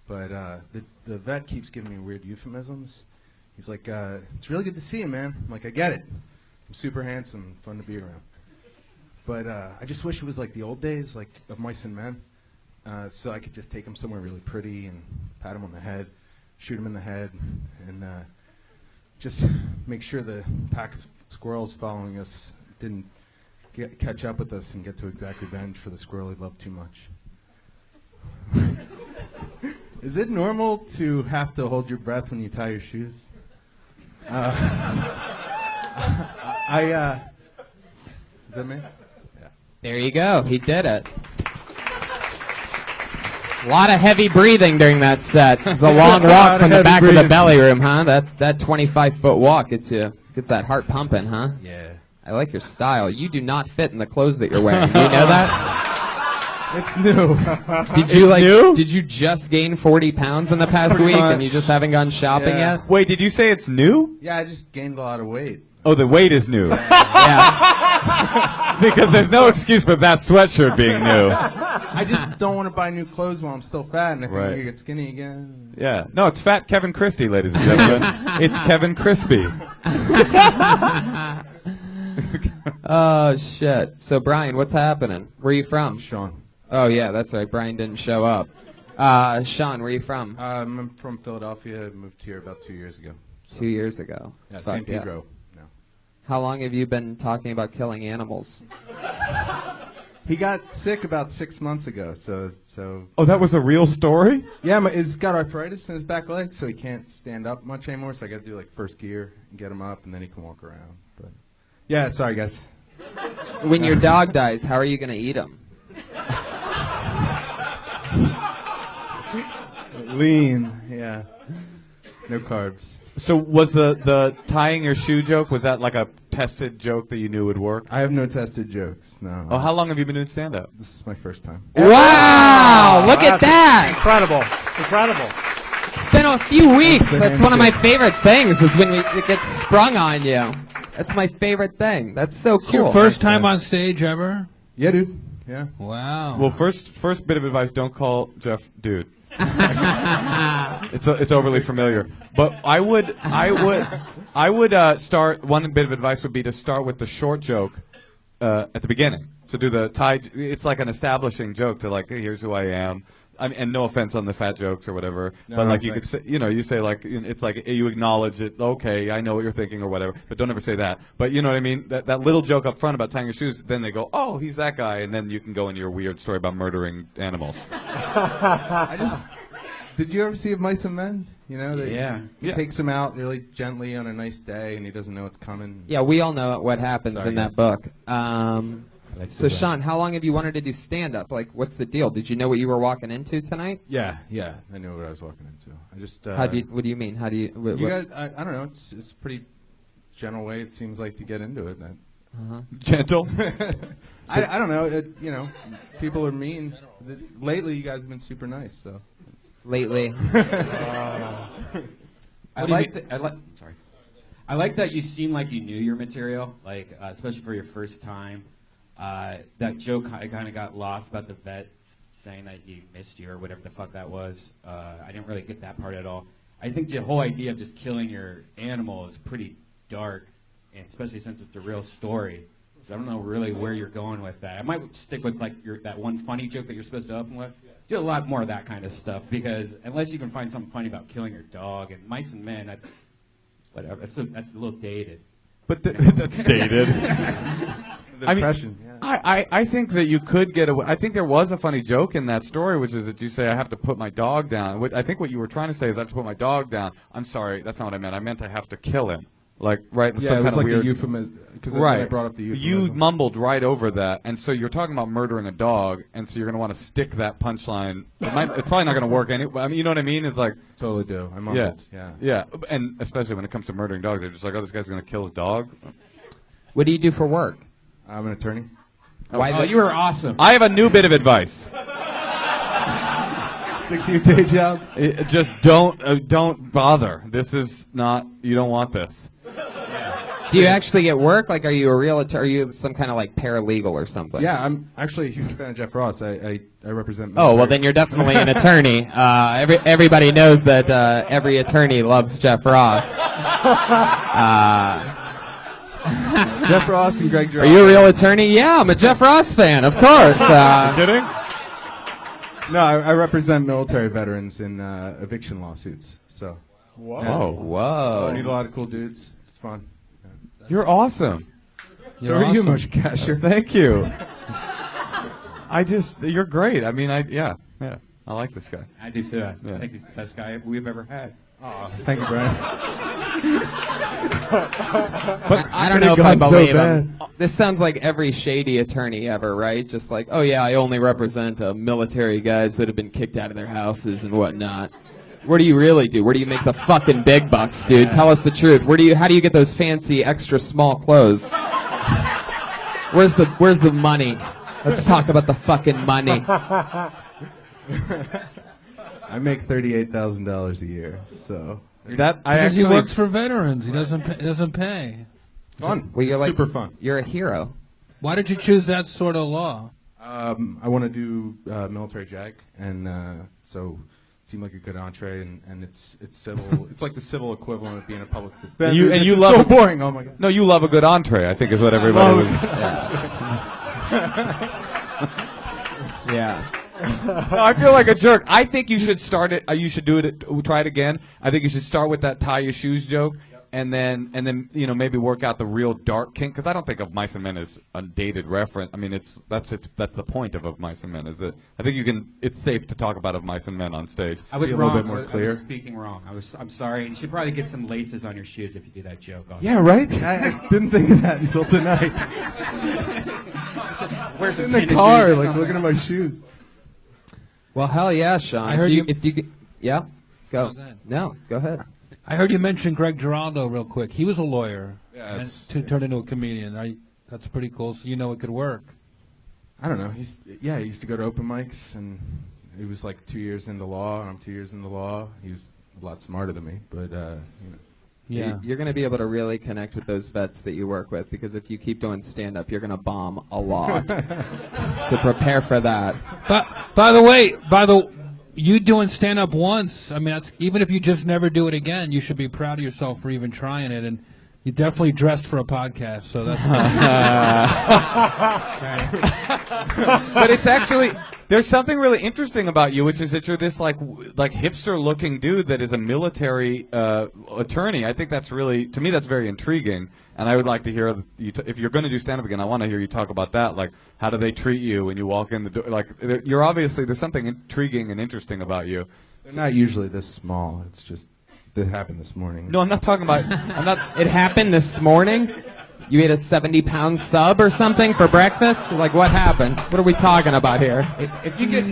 But the vet keeps giving me weird euphemisms. He's like, it's really good to see you, man. I'm like, I get it. I'm super handsome, fun to be around. But I just wish it was like the old days, like of Mice and Men. So I could just take him somewhere really pretty and pat him on the head, shoot him in the head, and just make sure the pack of squirrels following us didn't catch up with us and get to exact revenge for the squirrel he loved too much. Is it normal to have to hold your breath when you tie your shoes? Is that me? Yeah.
There you go. He did it. A lot of heavy breathing during that set. It's a long walk from the back of the belly room, huh? That 25-foot walk gets that heart pumping, huh?
Yeah.
I like your style. You do not fit in the clothes that you're wearing. Do you know that?
It's new.
Did you just gain 40 pounds in the past week and you just haven't gone shopping yet?
Wait, did you say it's new?
Yeah, I just gained a lot of weight.
Oh, the weight is new.
Yeah.
Because there's no excuse for that sweatshirt being new.
I just don't want to buy new clothes while I'm still fat, and I think
Right.
I could get skinny again.
Yeah. No, it's Fat Kevin Christie, ladies and gentlemen. It's Kevin Crispy.
Oh, shit. So, Brian, what's happening? Where are you from?
Sean.
Oh, yeah, that's right. Brian didn't show up. Sean, where are you from?
I'm from Philadelphia. I moved here about 2 years ago.
2 years ago.
Yeah,
Fuck
St.
yeah.
Pedro. No.
How long have you been talking about killing animals?
He got sick about 6 months ago, so
Oh, that was a real story?
yeah, he's got arthritis in his back leg, so he can't stand up much anymore. So I got to do like first gear and get him up, and then he can walk around. But yeah, sorry guys.
When your dog dies, how are you going to eat him?
Lean, yeah. No carbs.
So was the tying your shoe joke, was that like a tested joke that you knew would work?
I have no tested jokes. No.
Oh, how long have you been doing stand-up?
This is my first time.
Wow! Look at that!
Incredible. Incredible.
It's been a few weeks.
the
That's one of my
handshake.
favorite things is when it gets sprung on you. That's my favorite thing. That's so
It's your
cool.
first time on stage ever?
Yeah, dude. Yeah.
Wow.
Well, first bit of advice: don't call Jeff dude. It's overly familiar. But I would start. One bit of advice would be to start with the short joke at the beginning. So do the tie. It's like an establishing joke to like, hey, here's who I am. And no offense on the fat jokes or whatever, but like you could say, you say like, it's like you acknowledge it. Okay, I know what you're thinking or whatever, but don't ever say that. But you know what I mean? That little joke up front about tying your shoes, then they go, oh, he's that guy, and then you can go into your weird story about murdering animals.
Did you ever see Mice and Men? You know, he
Yeah.
takes him out really gently on a nice day, and he doesn't know it's coming.
Yeah, we all know what happens
Sorry,
in
guys.
that book. So, Sean, how long have you wanted to do stand-up? Like, what's the deal? Did you know what you were walking into tonight?
Yeah, I knew what I was walking into. I just.
What do you mean? How do you?
You guys, I don't know. It's a pretty general way it seems like to get into it.
Gentle.
I don't know. People are mean. Lately, you guys have been super nice. So.
Lately.
I like that you seem like you knew your material, like especially for your first time. That joke kind of got lost about the vet saying that he missed you or whatever the fuck that was. I didn't really get that part at all. I think the whole idea of just killing your animal is pretty dark, and especially since it's a real story. So I don't know really where you're going with that. I might stick with like that one funny joke that you're supposed to open with. Do a lot more of that kind of stuff, because unless you can find something funny about killing your dog and Mice and Men, that's whatever. That's a little dated.
But that's dated.
Depression.
I think that you could get away. I think there was a funny joke in that story, which is that you say, I have to put my dog down. I think what you were trying to say is, I have to put my dog down. I'm sorry, that's not what I meant. I meant I have to kill him. Like, right?
Yeah,
some
it was
kind
like
of weird
a euphemism. Because
right.
I brought up the euphemism.
You mumbled right over that, and so you're talking about murdering a dog, and so you're going to want to stick that punchline. It's probably not going to work anyway. I mean, you know what I mean? It's like
totally do. I mumbled.
Yeah. And especially when it comes to murdering dogs, they're just like, oh, this guy's going to kill his dog.
What do you do for work?
I'm an attorney.
Oh, you were awesome.
I have a new bit of advice.
Stick to your day job.
Just don't bother. This is not. You don't want this.
Do you actually get work? Like, are you a realtor? Are you some kind of like paralegal or something?
Yeah, I'm actually a huge fan of Jeff Ross. I represent.
Oh, well, then you're definitely an attorney. Everybody knows that every attorney loves Jeff Ross.
Jeff Ross and Greg.
Are you a real attorney? Yeah, I'm a Jeff Ross fan, of course.
Kidding?
No, I represent military veterans in eviction lawsuits. So.
Whoa.
I need a lot of cool dudes. It's fun.
You're awesome.
So are you, Moshe Kasher.
Thank you. You're great. I mean, I like this guy.
I do too. I think he's the best guy we've ever had.
Oh, thank you, Brian.
But I don't know if I believe him. This sounds like every shady attorney ever, right? Just like, oh yeah, I only represent military guys that have been kicked out of their houses and whatnot. What do you really do? Where do you make the fucking big bucks, dude? Tell us the truth. How do you get those fancy extra small clothes? Where's the money? Let's talk about the fucking money.
I make $38,000 a year, so
because he works for veterans. He doesn't pay.
Fun.
Well, you're
super fun.
You're a hero.
Why did you choose that sort of law?
I want to do military JAG, and so it seemed like a good entree, and it's civil. It's like the civil equivalent of being a public defender.
You love
so boring. Oh my god.
No, you love a good entree. I think is what everybody was.
Yeah.
No, I feel like a jerk. I think you should start it. You should do it. Try it again. I think you should start with that tie your shoes joke, and then maybe work out the real dark kink. Because I don't think of Mice and Men as a dated reference. I mean, that's the point of Mice and Men. Is it? I think you can. It's safe to talk about of Mice and Men on stage.
I was
be a
wrong.
little bit more clear.
I was speaking wrong. I'm sorry. You should probably get some laces on your shoes if you do that joke. Also.
Yeah, right. I didn't think of that until tonight.
Where's
in the car, like looking at my shoes.
Well, hell yeah, Sean.
I heard
if you yeah, go.
Go ahead.
No, go ahead.
I heard you mention Greg Giraldo real quick. He was a lawyer
Yeah,
and turned into a comedian. That's pretty cool. So you know it could work.
I don't know. He used to go to open mics, and he was like 2 years into law, and I'm 2 years into law. He was a lot smarter than me, but
Yeah.
You're going to be able to really connect with those vets that you work with, because if you keep doing stand-up, you're going to bomb a lot. So prepare for that.
But by the way, you doing stand up once, I mean, that's, even if you just never do it again, you should be proud of yourself for even trying it. And you definitely dressed for a podcast, so that's.
But it's actually, there's something really interesting about you, which is that you're this like hipster-looking dude that is a military attorney. I think that's really, to me, that's very intriguing. And I would like to hear you if you're going to do stand-up again. I want to hear you talk about that. Like, how do they treat you when you walk in the door? Like, you're obviously, there's something intriguing and interesting about you.
They're not usually this small. It's just that happened this morning.
No, I'm not talking about. I'm not.
It happened this morning? You ate a 70-pound sub or something for breakfast? Like, what happened? What are we talking about here?
If you get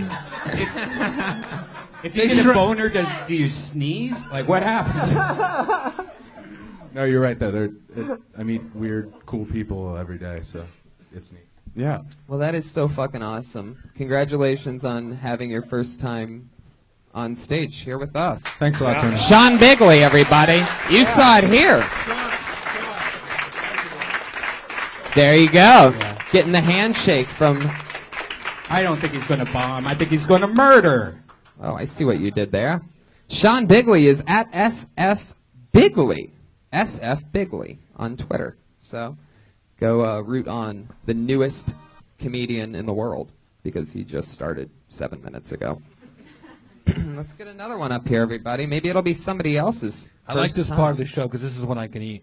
a boner, do you sneeze? Like, what happens?
No, you're right though. I meet weird, cool people every day, so it's neat.
Yeah.
Well, that is so fucking awesome. Congratulations on having your first time on stage here with us.
Thanks a lot, Tony.
Sean Bigley, everybody. You saw it here. There you go. Getting the handshake from...
I don't think he's going to bomb. I think he's going to murder.
Oh, I see what you did there. Sean Bigley is at SF Bigley. SF Bigley on Twitter. So go root on the newest comedian in the world, because he just started 7 minutes ago. Let's get another one up here, everybody. Maybe it'll be somebody else's.
I like this
time.
part of the show because this is when I can eat.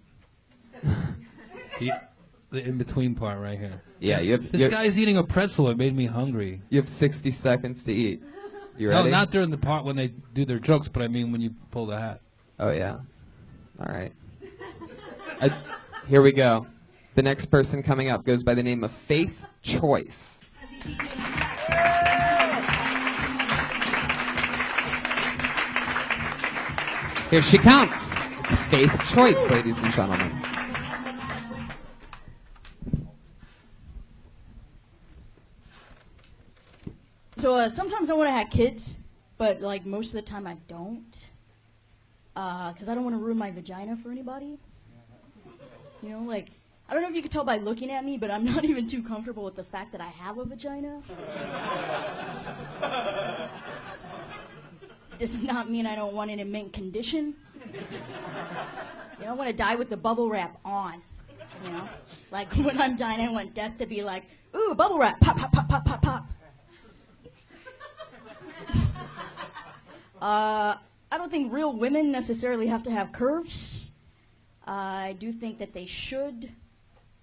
The in-between part right here.
Yeah,
This guy's eating a pretzel. It made me hungry.
You have 60 seconds to eat. You
No,
ready?
not during the part when they do their jokes, but I mean when you pull the hat.
Oh, yeah. All right. Here we go. The next person coming up goes by the name of Faith Choice. Here she comes. It's Faith Choice, ladies and gentlemen.
So sometimes I want to have kids, but like most of the time I don't, because I don't want to ruin my vagina for anybody. You know, like, I don't know if you could tell by looking at me, but I'm not even too comfortable with the fact that I have a vagina. Does not mean I don't want it in mint condition. You know, I want to die with the bubble wrap on. You know, like when I'm dying, I want death to be like, ooh, bubble wrap, pop, pop, pop, pop, pop, pop. I don't think real women necessarily have to have curves. I do think that they should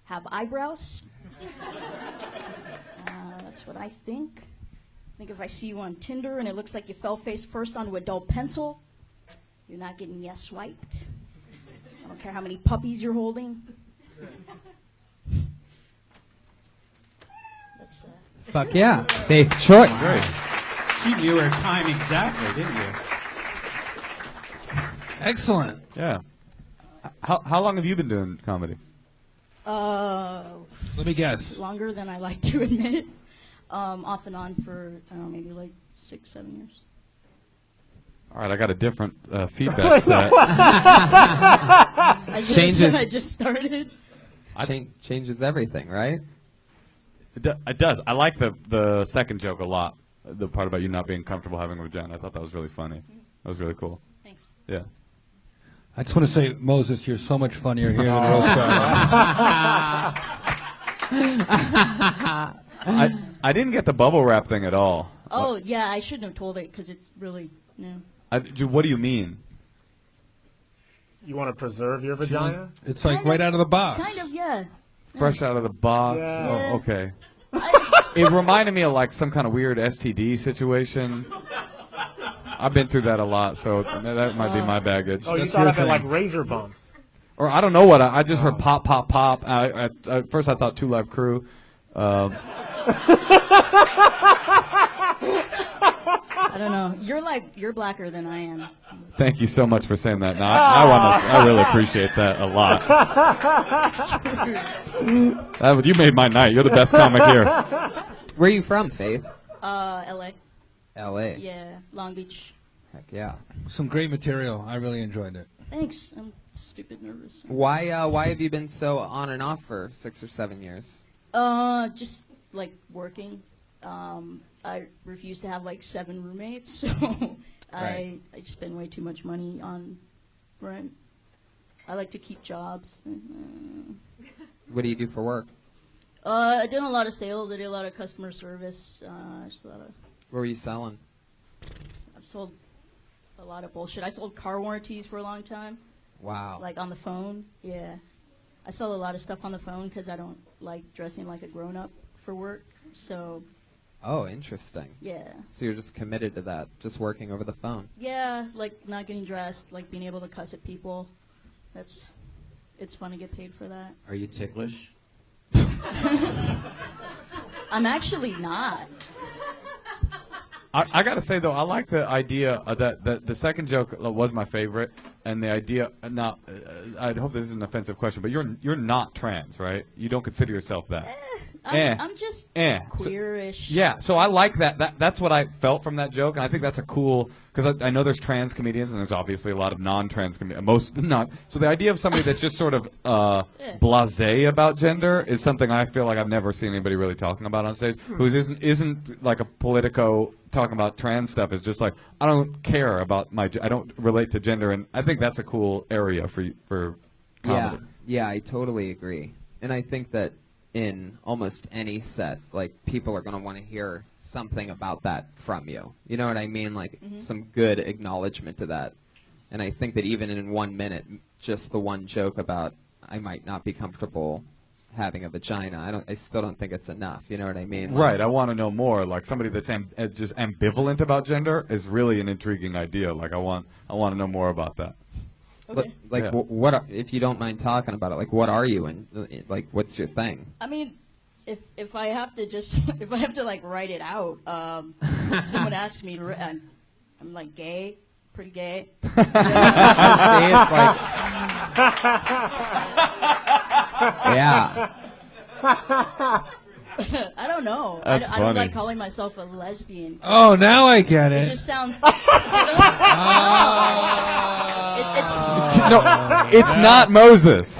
have eyebrows. That's what I think. I think if I see you on Tinder and it looks like you fell face first onto a dull pencil, you're not getting yes swiped. I don't care how many puppies you're holding. That's,
Fuck yeah. Faith Choice.
Great. She knew her time exactly, didn't you?
Excellent.
Yeah. How long have you been doing comedy?
Let me guess.
Longer than I like to admit. Off and on for, I don't know, maybe like 6-7 years.
All right, I got a different feedback set.
I just started.
Changes everything, right?
It does. I like the second joke a lot. The part about you not being comfortable having a vagina. I thought that was really funny. That was really cool.
Thanks.
Yeah.
I just want to say, Moses, you're so much funnier here than Roast
I didn't get the bubble wrap thing at all.
Oh, yeah, I shouldn't have told it because it's really, no.
What do you mean?
You want to preserve your vagina?
It's like right out of the box.
Kind of, yeah.
Fresh out of the box?
Yeah.
Oh, okay. It reminded me of like some kind of weird STD situation. I've been through that a lot, so that might be my baggage.
Oh, you
That's
thought
your
of it
thing.
like razor bumps.
Or I don't know what I just heard pop, pop, pop. At first I thought Two Live Crew.
I don't know. You're blacker than I am.
Thank you so much for saying that. Now, I really appreciate that a lot. You made my night. You're the best comic here.
Where are you from, Faith?
L.A.
L.A.
Yeah, Long Beach.
Heck yeah.
Some great material. I really enjoyed it.
Thanks. I'm stupid nervous.
Why have you been so on and off for 6 or 7 years?
Just like working. I refuse to have like 7 roommates, so I spend way too much money on rent. I like to keep jobs.
What do you do for work?
I did a lot of sales. I did a lot of customer service. Just a lot of.
What were you selling?
I've sold a lot of bullshit. I sold car warranties for a long time.
Wow.
Like on the phone. Yeah. I sell a lot of stuff on the phone because I don't like dressing like a grown-up for work. So.
Oh, interesting.
Yeah.
So you're just committed to that, just working over the phone.
Yeah, like not getting dressed, like being able to cuss at people. It's fun to get paid for that.
Are you ticklish?
I'm actually not.
I gotta say though, I like the idea that the second joke was my favorite, and the idea. Now, I hope this is an offensive question, but you're not trans, right? You don't consider yourself that.
I'm just queerish.
Yeah, so I like that. That's what I felt from that joke, and I think that's a cool, because I know there's trans comedians, and there's obviously a lot of non-trans comedians, most not. So the idea of somebody that's just sort of blasé about gender is something I feel like I've never seen anybody really talking about on stage, who isn't like a politico talking about trans stuff. Is just like, I don't care about I don't relate to gender, and I think that's a cool area for comedy.
Yeah, I totally agree. And I think that in almost any set, like, people are going to want to hear something about that from you. You know what I mean? Like, some good acknowledgement to that. And I think that even in 1 minute, just the one joke about I might not be comfortable having a vagina, I still don't think it's enough. You know what I mean? Like,
Right. I want to know more. Like, somebody that's just ambivalent about gender is really an intriguing idea. Like, I want to know more about that.
Okay.
Like,
Yeah.
what if you don't mind talking about it? Like, what are you, and like, what's your thing?
I mean, if I have to if I have to like write it out, if someone asks me to, I'm like gay, pretty gay.
See, it's like, yeah.
I don't know.
That's
I don't
funny.
like calling myself a lesbian.
Oh, now I get
It
it.
just sounds.
No, it's not Moses.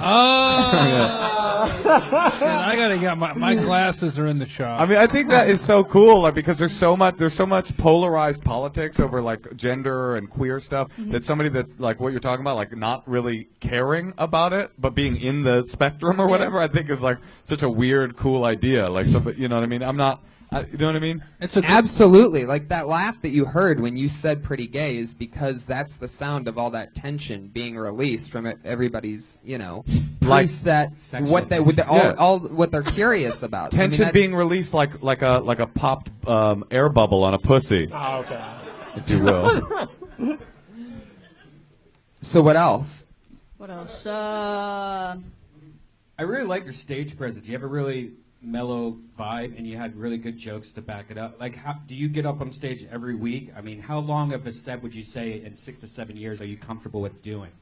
I gotta get my glasses are in the shop.
I mean, I think that is so cool, like, because there's so much polarized politics over like gender and queer stuff that somebody that's like what you're talking about, like not really caring about it, but being in the spectrum or whatever, I think is like such a weird, cool idea. Like, you know what I mean? You know what I mean?
It's a
Absolutely. Like, that laugh that you heard when you said pretty gay is because that's the sound of all that tension being released from everybody's,
Like
preset, all what they're curious about.
tension being released like a popped air bubble on a pussy,
Oh, okay.
if you will.
So what else?
What else?
I really like your stage presence. You have a really mellow vibe, and you had really good jokes to back it up. Like, how do you get up on stage every week? I mean, how long of a set would you say in 6 to 7 years are you comfortable with doing?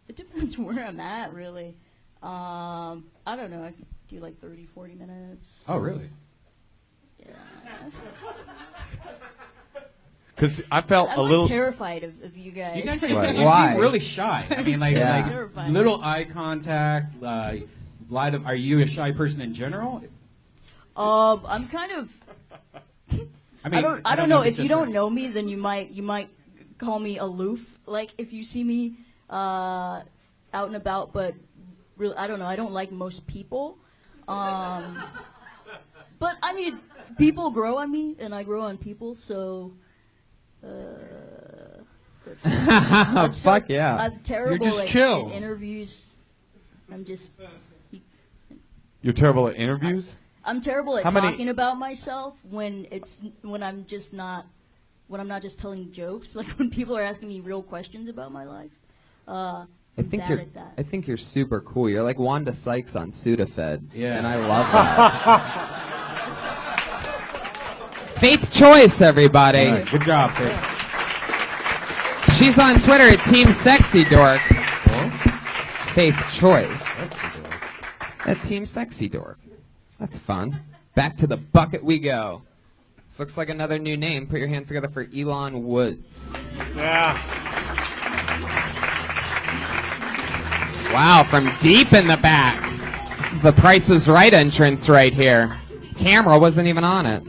It depends where I'm at, really. I don't know. I could do like 30, 40 minutes.
Oh, really?
Yeah.
Because I felt
I'm
a
like
little.
terrified of you guys.
You guys
Right.
you
Why?
seem really shy. I mean, like,
Yeah.
Terrifying.
little eye contact. Are you a shy person in general?
I'm kind of.
I mean,
I don't know.
if
If
it's
you
just
don't
for-
know me, then you might call me aloof. Like, if you see me out and about, but really, I don't know. I don't like most people. But I mean, people grow on me, and I grow on people. So.
Fuck yeah.
I'm terrible
just
at
chill.
interviews. I'm just.
You're terrible at interviews.
I'm terrible at
How many-
talking about myself when I'm not just telling jokes. Like, when people are asking me real questions about my life. I'm bad at that.
I think you're super cool. You're like Wanda Sykes on Sudafed.
Yeah.
And I love that. Faith Choice, everybody.
All right, good job, Faith.
She's on Twitter at Team Sexy Dork. Faith Choice. At Team Sexy Dork. That's fun. Back to the bucket we go. This looks like another new name. Put your hands together for Elon Woods.
Yeah.
Wow, from deep in the back. This is the Price is Right entrance right here. Camera wasn't even on it.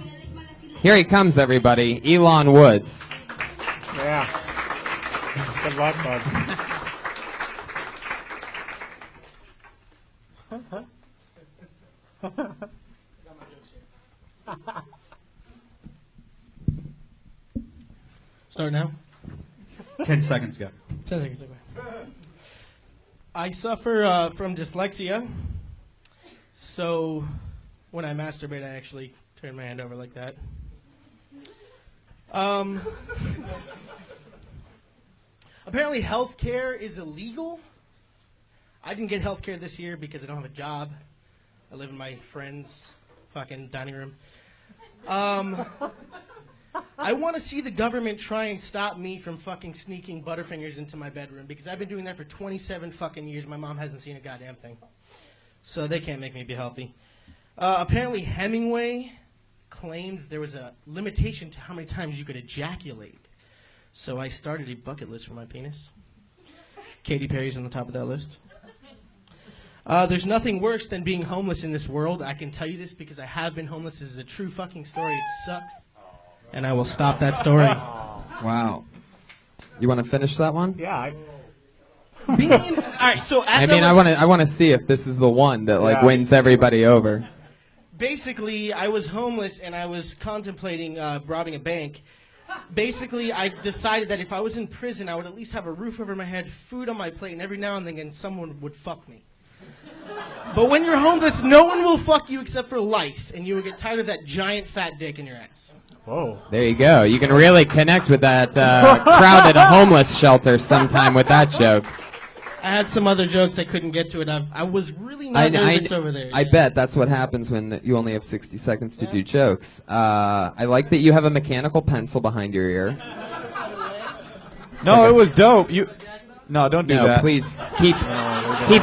Here he comes, everybody. Elon Woods.
Yeah. Good luck, bud.
Start now?
10 seconds ago.
10 seconds ago. I suffer from dyslexia, so when I masturbate, I actually turn my hand over like that. Apparently, healthcare is illegal. I didn't get healthcare this year because I don't have a job. I live in my friend's fucking dining room. I want to see the government try and stop me from fucking sneaking Butterfingers into my bedroom because I've been doing that for 27 fucking years. My mom hasn't seen a goddamn thing. So they can't make me be healthy. Apparently Hemingway claimed there was a limitation to how many times you could ejaculate. So I started a bucket list for my penis. Katy Perry's on the top of that list. There's nothing worse than being homeless in this world. I can tell you this because I have been homeless. This is a true fucking story. It sucks. And I will stop that story.
Wow. You want to finish that one?
Yeah.
All right, so as
I want to see if this is the one that wins everybody over.
Basically, I was homeless and I was contemplating robbing a bank. Basically, I decided that if I was in prison, I would at least have a roof over my head, food on my plate, and every now and then someone would fuck me. But when you're homeless, no one will fuck you except for life, and you will get tired of that giant fat dick in your ass.
Whoa.
There you go. You can really connect with that crowded homeless shelter sometime with that joke.
I had some other jokes I couldn't get to it. I was really not nervous over there.
I bet that's what happens when you only have 60 seconds to do jokes. I like that you have a mechanical pencil behind your ear.
No, it was dope. No, don't do that.
No, please keep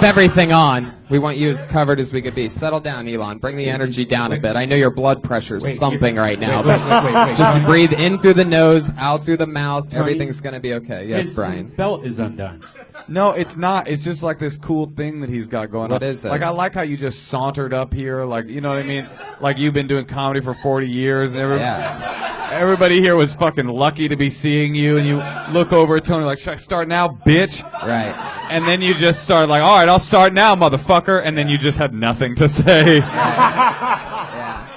everything on. We want you as covered as we could be. Settle down, Elon. Bring the energy down a bit. I know your blood pressure's thumping right now, but just breathe in through the nose, out through the mouth. Everything's going to be okay. Yes, Brian.
His belt is undone.
No, it's not. It's just like this cool thing that he's got going on.
What is it?
Like, I like how you just sauntered up here. Like, you know what I mean? Like, you've been doing comedy for 40 years. And everybody here was fucking lucky to be seeing you. And you look over at Tony like, should I start now, bitch?
Right.
And then you just start like, all right, I'll start now, motherfucker. And then you just had nothing to say.
Yeah.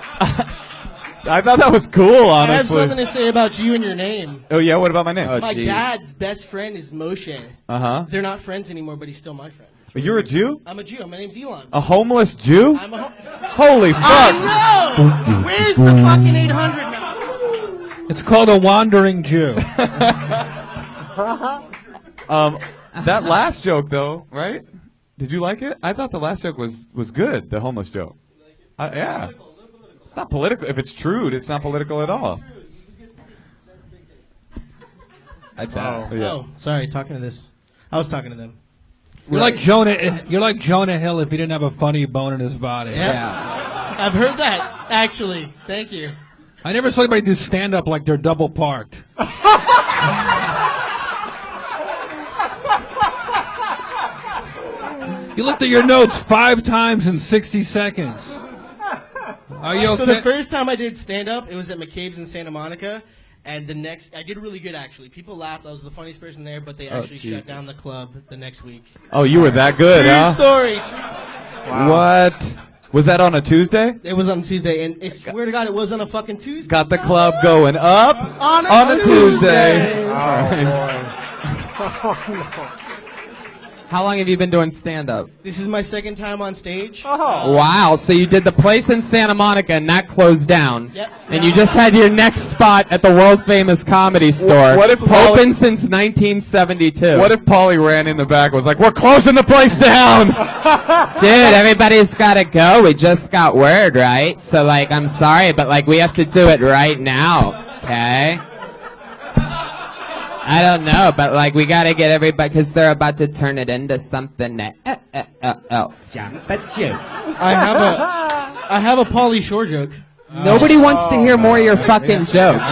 I thought that was cool, honestly.
I have something to say about you and your name.
Oh, yeah? What about my name?
Oh,
My
geez.
dad's best friend is Moshe.
Uh-huh.
They're not friends anymore, but he's still my friend.
You're a Jew?
I'm a Jew. My name's Elon.
A homeless Jew?
I'm a
Holy fuck.
I know! Where's the fucking 800 now?
It's called a wandering Jew.
That last joke, though, right? Did you like it? I thought the last joke was good, the homeless joke. Yeah. It's not political. If it's true, it's not political at all.
I bet.
Oh, sorry, talking to this. I was talking to them.
You're like Jonah Hill if he didn't have a funny bone in his body.
Yeah.
I've heard that, actually. Thank you.
I never saw anybody do stand-up like they're double parked. You looked at your notes 5 times in 60 seconds. Are you okay?
So the first time I did stand-up, it was at McCabe's in Santa Monica. And the next, I did really good, actually. People laughed. I was the funniest person there, but they actually shut down the club the next week.
Oh, you were that good, huh?
True story.
Wow. What? Was that on a Tuesday?
It was on Tuesday, and I swear to God, it was on a fucking Tuesday.
Got the club going up
on
a Tuesday.
Oh, boy.
How long have you been doing stand-up?
This is my second time on stage.
Oh. Wow, so you did the place in Santa Monica and that closed down.
Yep.
And you just had your next spot at the world-famous Comedy Store.
What if
open since 1972.
What if Paulie ran in the back and was like, we're closing the place down?
Dude, everybody's got to go. We just got word, right? So, like, I'm sorry, but, like, we have to do it right now, okay? I don't know, but, like, we got to get everybody, because they're about to turn it into something else.
I have a Pauly Shore joke.
Nobody wants to hear more of your fucking jokes.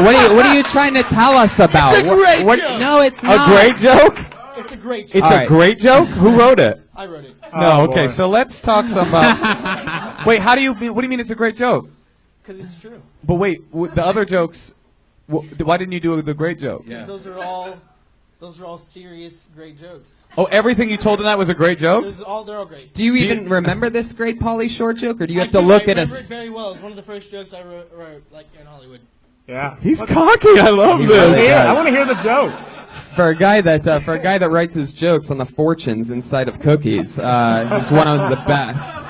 What are you trying to tell us about?
It's a great joke.
No, it's not.
A great joke?
It's a great joke.
It's
All
a
right.
great joke? Who wrote it?
I wrote it.
No,
Oh,
okay,
boy.
so let's talk some about... Wait, what do you mean it's a great joke?
Because it's true.
But wait, the other jokes, why didn't you do the great joke?
Because those are all serious, great jokes.
Oh, everything you told tonight was a great joke?
They're all great.
Do you even remember this great Pauly Shore joke, or do you have to
I
look at
remember
us?
it very well. It's one of the first jokes I wrote like in Hollywood.
Yeah.
He's cocky, I love
He
this.
really does.
I want to hear the joke.
For a guy that writes his jokes on the fortunes inside of cookies, he's one of the best.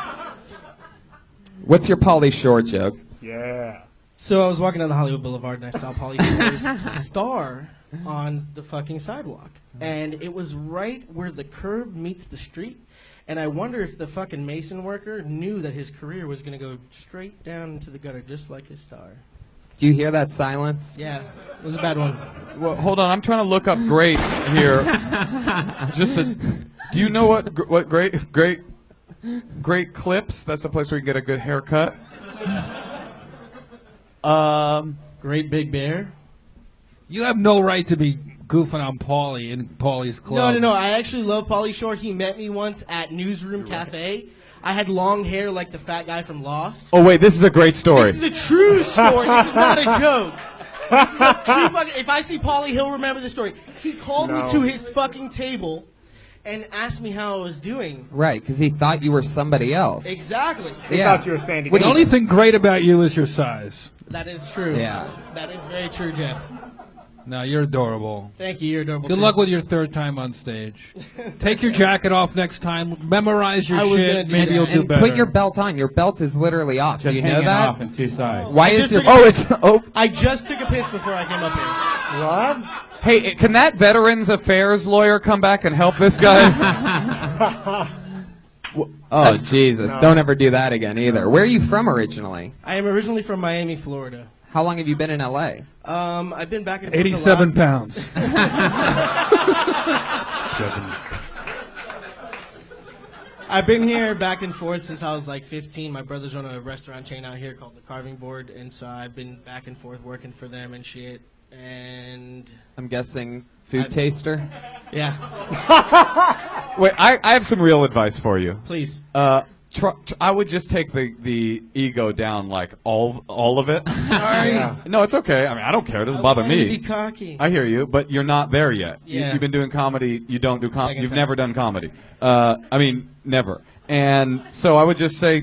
What's your Pauly Shore joke?
Yeah.
So I was walking down the Hollywood Boulevard and I saw Pauly Shore's star on the fucking sidewalk. And it was right where the curb meets the street. And I wonder if the fucking mason worker knew that his career was going to go straight down into the gutter just like his star.
Do you hear that silence?
Yeah, it was a bad one.
Well, hold on, I'm trying to look up great here. Do you know what great clips? That's a place where you get a good haircut.
Great Big Bear.
You have no right to be goofing on Pauly in Pauly's club.
No. I actually love Pauly Shore. He met me once at Newsroom Cafe. I had long hair like the fat guy from Lost.
Oh, wait, this is a great story.
This is a true story. This is not a joke. This is a true fucking... If I see Pauly, he'll remember the story. He called me to his fucking table and asked me how I was doing.
Right, because he thought you were somebody else.
Exactly.
He thought you were Sandy.
The only thing great about you is your size.
That is true.
Yeah.
That is very true, Jeff.
No, you're adorable.
Thank you. You're adorable.
Good
too.
luck with your third time on stage. Take your jacket off next time. Memorize your
I was gonna
shit.
do
Maybe
that.
you'll do
And
better.
put your belt on. Your belt is literally off.
Just
Do you know
hanging
that?
off in two sides.
Why
I
is
just
your...
took a-
Oh, it's... Oh,
I just took a piss before I came up here.
What?
hey, can that Veterans Affairs lawyer come back and help this guy?
Oh, Jesus. Don't ever do that again either. Where are you from originally?
I am originally from Miami, Florida.
How long have you been in L.A.?
I've been back and forth
87
a lot.
pounds.
I've been here back and forth since I was like 15. My brothers run a restaurant chain out here called The Carving Board, and so I've been back and forth working for them and shit. And
I'm guessing food taster?
yeah,
Wait, I have some real advice for you.
please.
I would just take the ego down, like all of it.
Sorry.
No, it's okay. I mean, I don't care. It doesn't bother
wanted to
me.
be cocky.
I hear you, but you're not there yet.
Yeah.
You've been doing comedy. You don't do comedy.
Second
You've
time.
never done comedy. I mean, never. And so I would just say,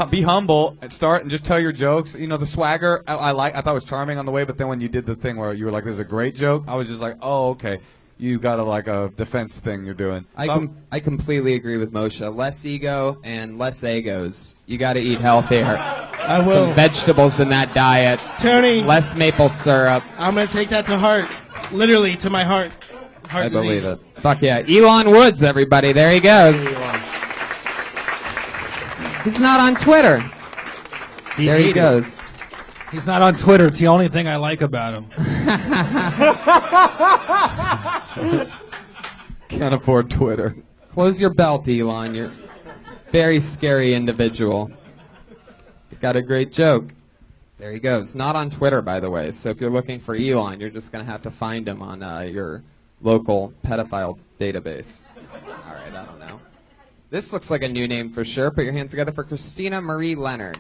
be humble, and start, and just tell your jokes. You know, the swagger I thought it was charming on the way, but then when you did the thing where you were like, "This is a great joke," I was just like, "Oh, okay." You got a defense thing you're doing.
I completely agree with Moshe. Less ego and less egos. You got to eat healthier.
I will.
Some vegetables in that diet.
Tony,
Less maple syrup.
I'm going to take that to heart. Literally, to my heart. Heart
I
disease.
believe it. Fuck yeah. Elon Woods, everybody. There he goes. He's not on Twitter. There he goes.
He's not on Twitter. It's the only thing I like about him.
Can't afford Twitter.
Close your belt, Elon. You're a very scary individual. You got a great joke. There he goes. Not on Twitter, by the way. So if you're looking for Elon, you're just going to have to find him on your local pedophile database. All right, I don't know. This looks like a new name for sure. Put your hands together for Christina Marie Leonard.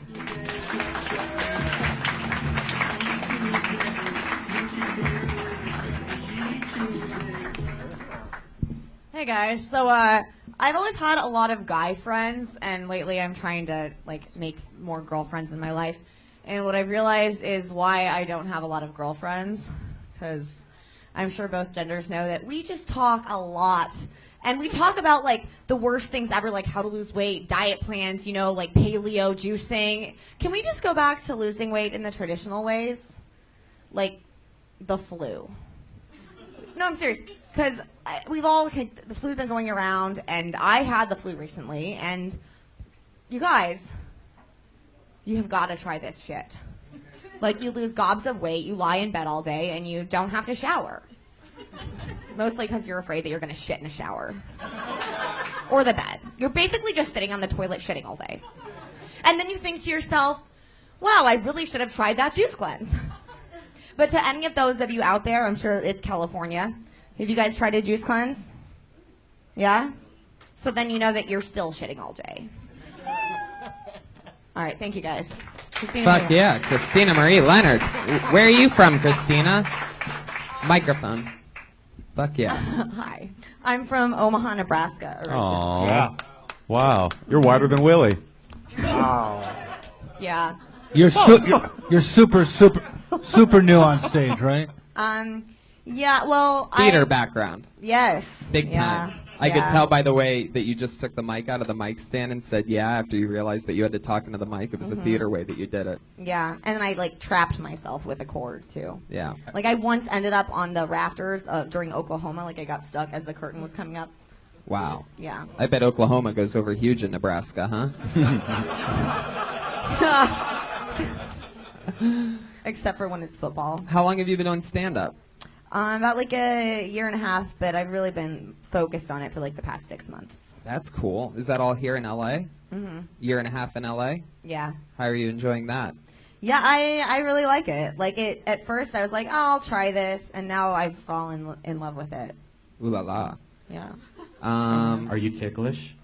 Hey guys, so I've always had a lot of guy friends, and lately I'm trying to like make more girlfriends in my life. And what I've realized is why I don't have a lot of girlfriends, because I'm sure both genders know that we just talk a lot. And we talk about like the worst things ever, like how to lose weight, diet plans, you know, like paleo, juicing. Can we just go back to losing weight in the traditional ways? Like the flu. No, I'm serious. Because the flu's been going around, and I had the flu recently, and you guys, you have got to try this shit. Like, you lose gobs of weight, you lie in bed all day, and you don't have to shower. Mostly because you're afraid that you're going to shit in the shower. Or the bed. You're basically just sitting on the toilet shitting all day. And then you think to yourself, wow, I really should have tried that juice cleanse. But to any of those of you out there, I'm sure it's California, have you guys tried a juice cleanse? Yeah? So then you know that you're still shitting all day. All right, thank you guys. Christina
Fuck
Marie.
yeah, Christina Marie Leonard. Where are you from, Christina? Microphone. Fuck yeah.
Hi. I'm from Omaha, Nebraska originally.
Aww.
Yeah.
Wow. You're whiter than Willie.
Yeah.
You're super new on stage, right?
Yeah, well,
Theater background.
Yes.
Big
yeah,
time. I could
yeah.
tell by the way that you just took the mic out of the mic stand and said yeah after you realized that you had to talk into the mic. It was a theater way that you did it.
Yeah, and then I like trapped myself with a cord too.
Yeah.
Like I once ended up on the rafters during Oklahoma. Like I got stuck as the curtain was coming up.
Wow.
Yeah.
I bet Oklahoma goes over huge in Nebraska, huh?
Except for when it's football.
How long have you been doing stand-up?
About like a year and a half, but I've really been focused on it for like the past 6 months.
That's cool. Is that all here in LA?
Mm-hmm.
Year and a half in LA?
Yeah.
How are you enjoying that?
Yeah, I really like it. Like it at first, I was like, oh, I'll try this, and now I've fallen in love with it.
Ooh la la.
Yeah.
Are you ticklish?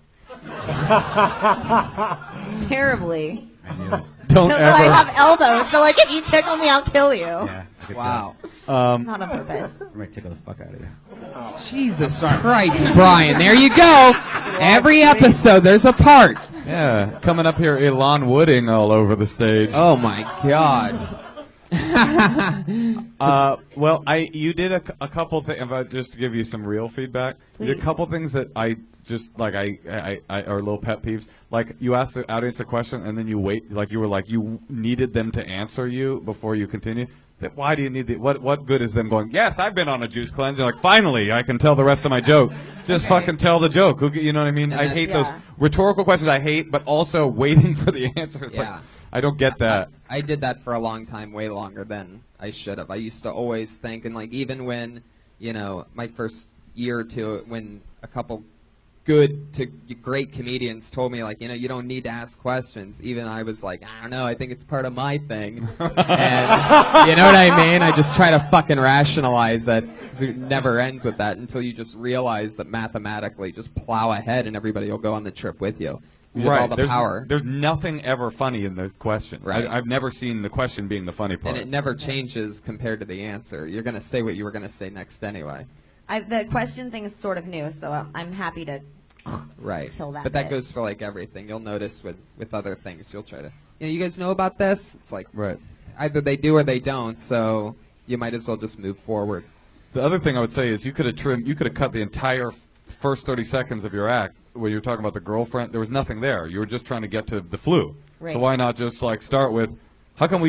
Terribly.
I knew it.
Don't
So
ever.
I have elbows, so like if you tickle me, I'll kill you.
Yeah. I could
Wow.
Not on purpose.
tell. I might tickle the fuck out of you.
Jesus Christ, Brian. There you go. Every episode, there's a part.
Yeah. Coming up here, Elon Wooding all over the stage.
Oh, my God.
Well, you did a couple things. Just to give you some real feedback, you did a couple things that I just like. I are little pet peeves. Like you asked the audience a question and then you wait. Like you were like you needed them to answer you before you continue. That why do you need the what good is them going? Yes, I've been on a juice cleanse. You're like finally I can tell the rest of my joke. Just fucking tell the joke. You know what I mean?
And
I hate those
yeah.
rhetorical questions. I hate, but also waiting for the answer. It's
Yeah.
like I don't get that.
I did that for a long time, way longer than I should have. I used to always think, and like even when, my first year or two, when a couple good to great comedians told me, like, you don't need to ask questions, even I was like, I don't know, I think it's part of my thing. And you know what I mean? I just try to fucking rationalize that, 'cause it never ends with that until you just realize that mathematically just plow ahead and everybody will go on the trip with you. You have all the power.
There's nothing ever funny in the question.
Right.
I've never seen the question being the funny part.
And it never changes compared to the answer. You're going to say what you were going to say next anyway.
The question thing is sort of new, so I'm happy to
Right.
kill that
But that
bit.
goes for like everything. You'll notice with other things, you'll try to, you guys know about this? It's like
Right.
either they do or they don't, so you might as well just move forward.
The other thing I would say is you could have cut the entire first 30 seconds of your act where you were talking about the girlfriend. There was nothing there. You were just trying to get to the flu.
Right.
So why not just like start with, how come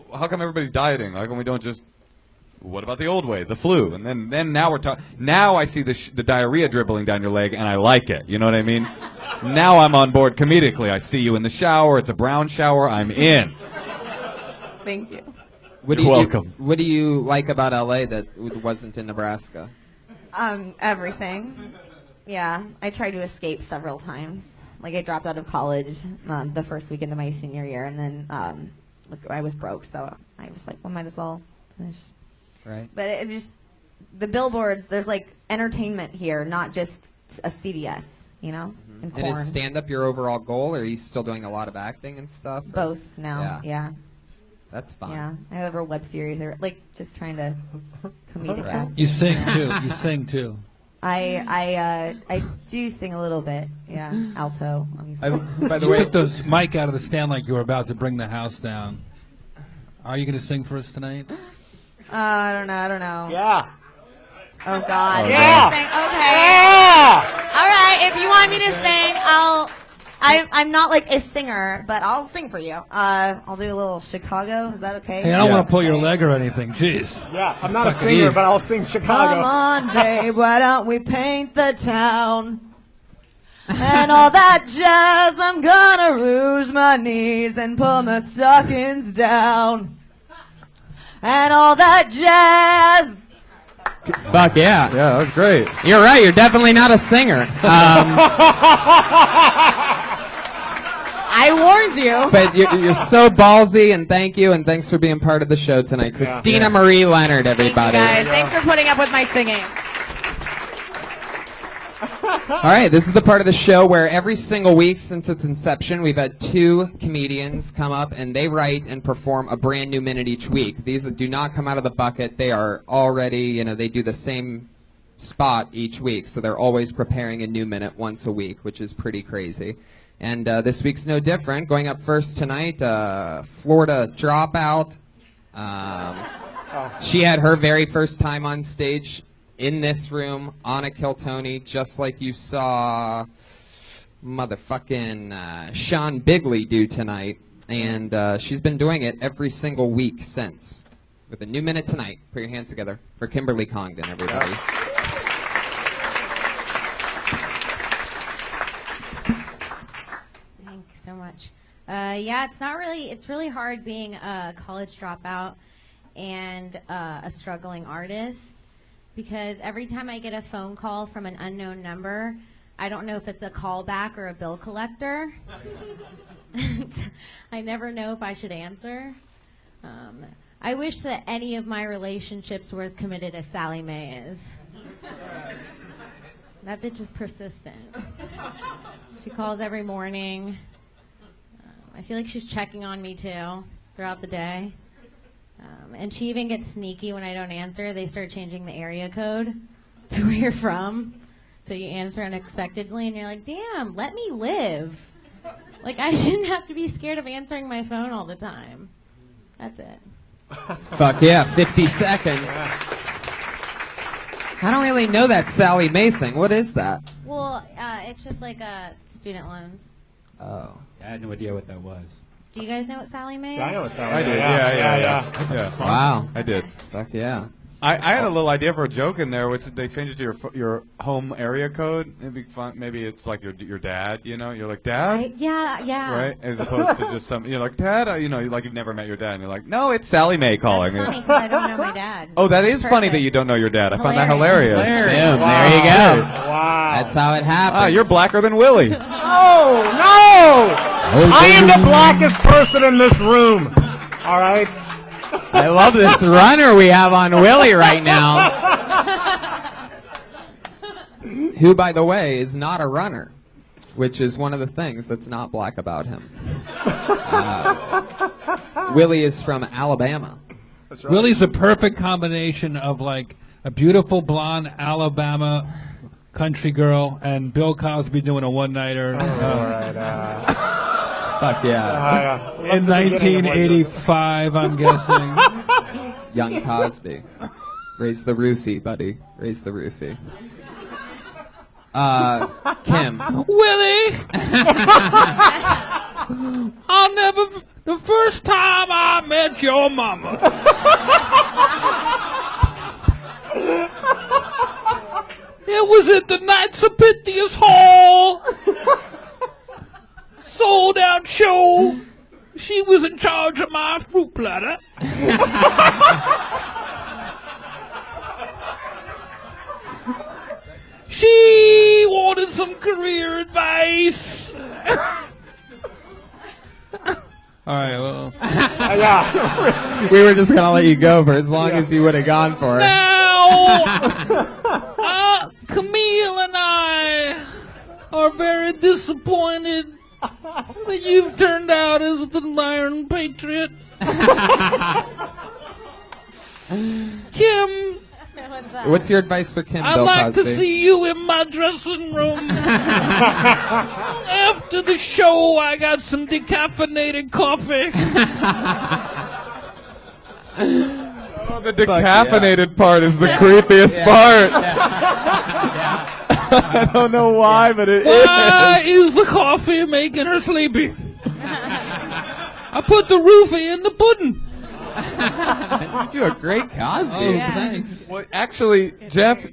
everybody's dieting? How come we don't just, what about the old way, the flu? And then now we're talking. Now I see the diarrhea dribbling down your leg, and I like it. You know what I mean? Now I'm on board comedically. I see you in the shower. It's a brown shower. I'm in.
Thank you.
You're welcome.
What do you like about LA that wasn't in Nebraska?
Everything. Yeah, I tried to escape several times. Like I dropped out of college the first weekend of my senior year, and then I was broke, so I was like, well, might as well finish.
Right.
But it just the billboards. There's like entertainment here, not just a CVS. And
And
corn.
is stand-up your overall goal, or are you still doing a lot of acting and stuff? or-
Both now. Yeah.
That's fun.
Yeah. I have a web series, or like just trying to comedic
Right.
act.
You sing too. You sing too.
I do sing a little bit. Yeah, alto. Obviously.
By the
You
way,
took the mic out of the stand like you were about to bring the house down. Are you going to sing for us tonight?
I don't know.
Yeah.
Oh God.
Oh,
Yeah.
Okay.
Yeah.
All right. If you want me to sing, I'm not like a singer, but I'll sing for you. I'll do a little Chicago. Is that okay?
Hey, I don't want to pull your leg or anything. Jeez.
Yeah, I'm not a singer, but I'll sing Chicago.
Come on, babe. Why don't we paint the town? And all that jazz. I'm gonna rouge my knees and pull my stockings down. And all that jazz.
fuck yeah.
Yeah, that was great.
You're right. You're definitely not a singer.
I warned you.
But you're so ballsy, and thank you, and thanks for being part of the show tonight. Christina Marie Leonard, everybody.
Thank you guys. Thanks for putting up with my singing.
All right, this is the part of the show where every single week since its inception, we've had 2 comedians come up and they write and perform a brand new minute each week. These do not come out of the bucket. They are already, they do the same spot each week, so they're always preparing a new minute once a week, which is pretty crazy. And this week's no different. Going up first tonight, Florida Dropout. She had her very first time on stage in this room, Anna Kiltony, just like you saw motherfucking Sean Bigley do tonight. And she's been doing it every single week since. With a new minute tonight. Put your hands together for Kimberly Condon, everybody.
Thanks so much. Yeah, it's really hard being a college dropout and a struggling artist. Because every time I get a phone call from an unknown number, I don't know if it's a callback or a bill collector. I never know if I should answer. I wish that any of my relationships were as committed as Sally Mae is. That bitch is persistent. She calls every morning. I feel like she's checking on me too throughout the day. And she even gets sneaky when I don't answer. They start changing the area code to where you're from. So you answer unexpectedly and you're like, damn, let me live. Like, I shouldn't have to be scared of answering my phone all the time. That's it.
Fuck yeah, 50 seconds. I don't really know that Sally Mae thing. What is that?
Well, it's just like student loans.
Oh.
I had no idea what that was.
Do you guys know what Sally Mae is?
I know what Sally
I
Mae
did.
is.
Yeah.
Wow.
I did.
Fuck yeah.
I had a little idea for a joke in there, which they changed it to your home area code. It'd be fun. Maybe it's like your dad. You're like, Dad.
Yeah.
Right, as opposed to just some. You're like, Dad. Like you've never met your dad, and you're like, no, it's Sally Mae calling.
That's funny because I don't know my dad.
Oh, that
That's
is funny that
perfect.
you don't know your dad. I found that hilarious.
Boom,
Wow.
there you go.
Wow.
That's how it happens.
You're blacker than Willie.
No! I am the blackest person in this room. All right?
I love this runner we have on Willie right now. Who, by the way, is not a runner, which is one of the things that's not black about him. Willie is from Alabama.
That's right.
Willie's a perfect combination of like a beautiful blonde Alabama country girl and Bill Cosby doing a one-nighter.
All right.
Fuck yeah.
In 1985, I'm guessing.
Young Cosby. Raise the roofie, buddy. Raise the roofie. Kim.
Willie! The first time I met your mama. It was at the Knights of Pythias Hall. Sold out show. She was in charge of my fruit platter. She wanted some career advice. All right, well.
We were just going to let you go for as long as you would have gone for it.
Now, Camille and I are very disappointed that you've turned out as the Iron Patriot. Kim,
What's your advice for Kim,
I'd
Bill
like
Cosby?
to see you in my dressing room. After the show, I got some decaffeinated coffee.
Oh, the decaffeinated part is the creepiest part. I don't know why, but it is.
Why is the coffee making her sleepy? I put the roofie in the pudding.
You do a great Cosby.
Oh, yeah. Thanks.
Well, actually, Jeff,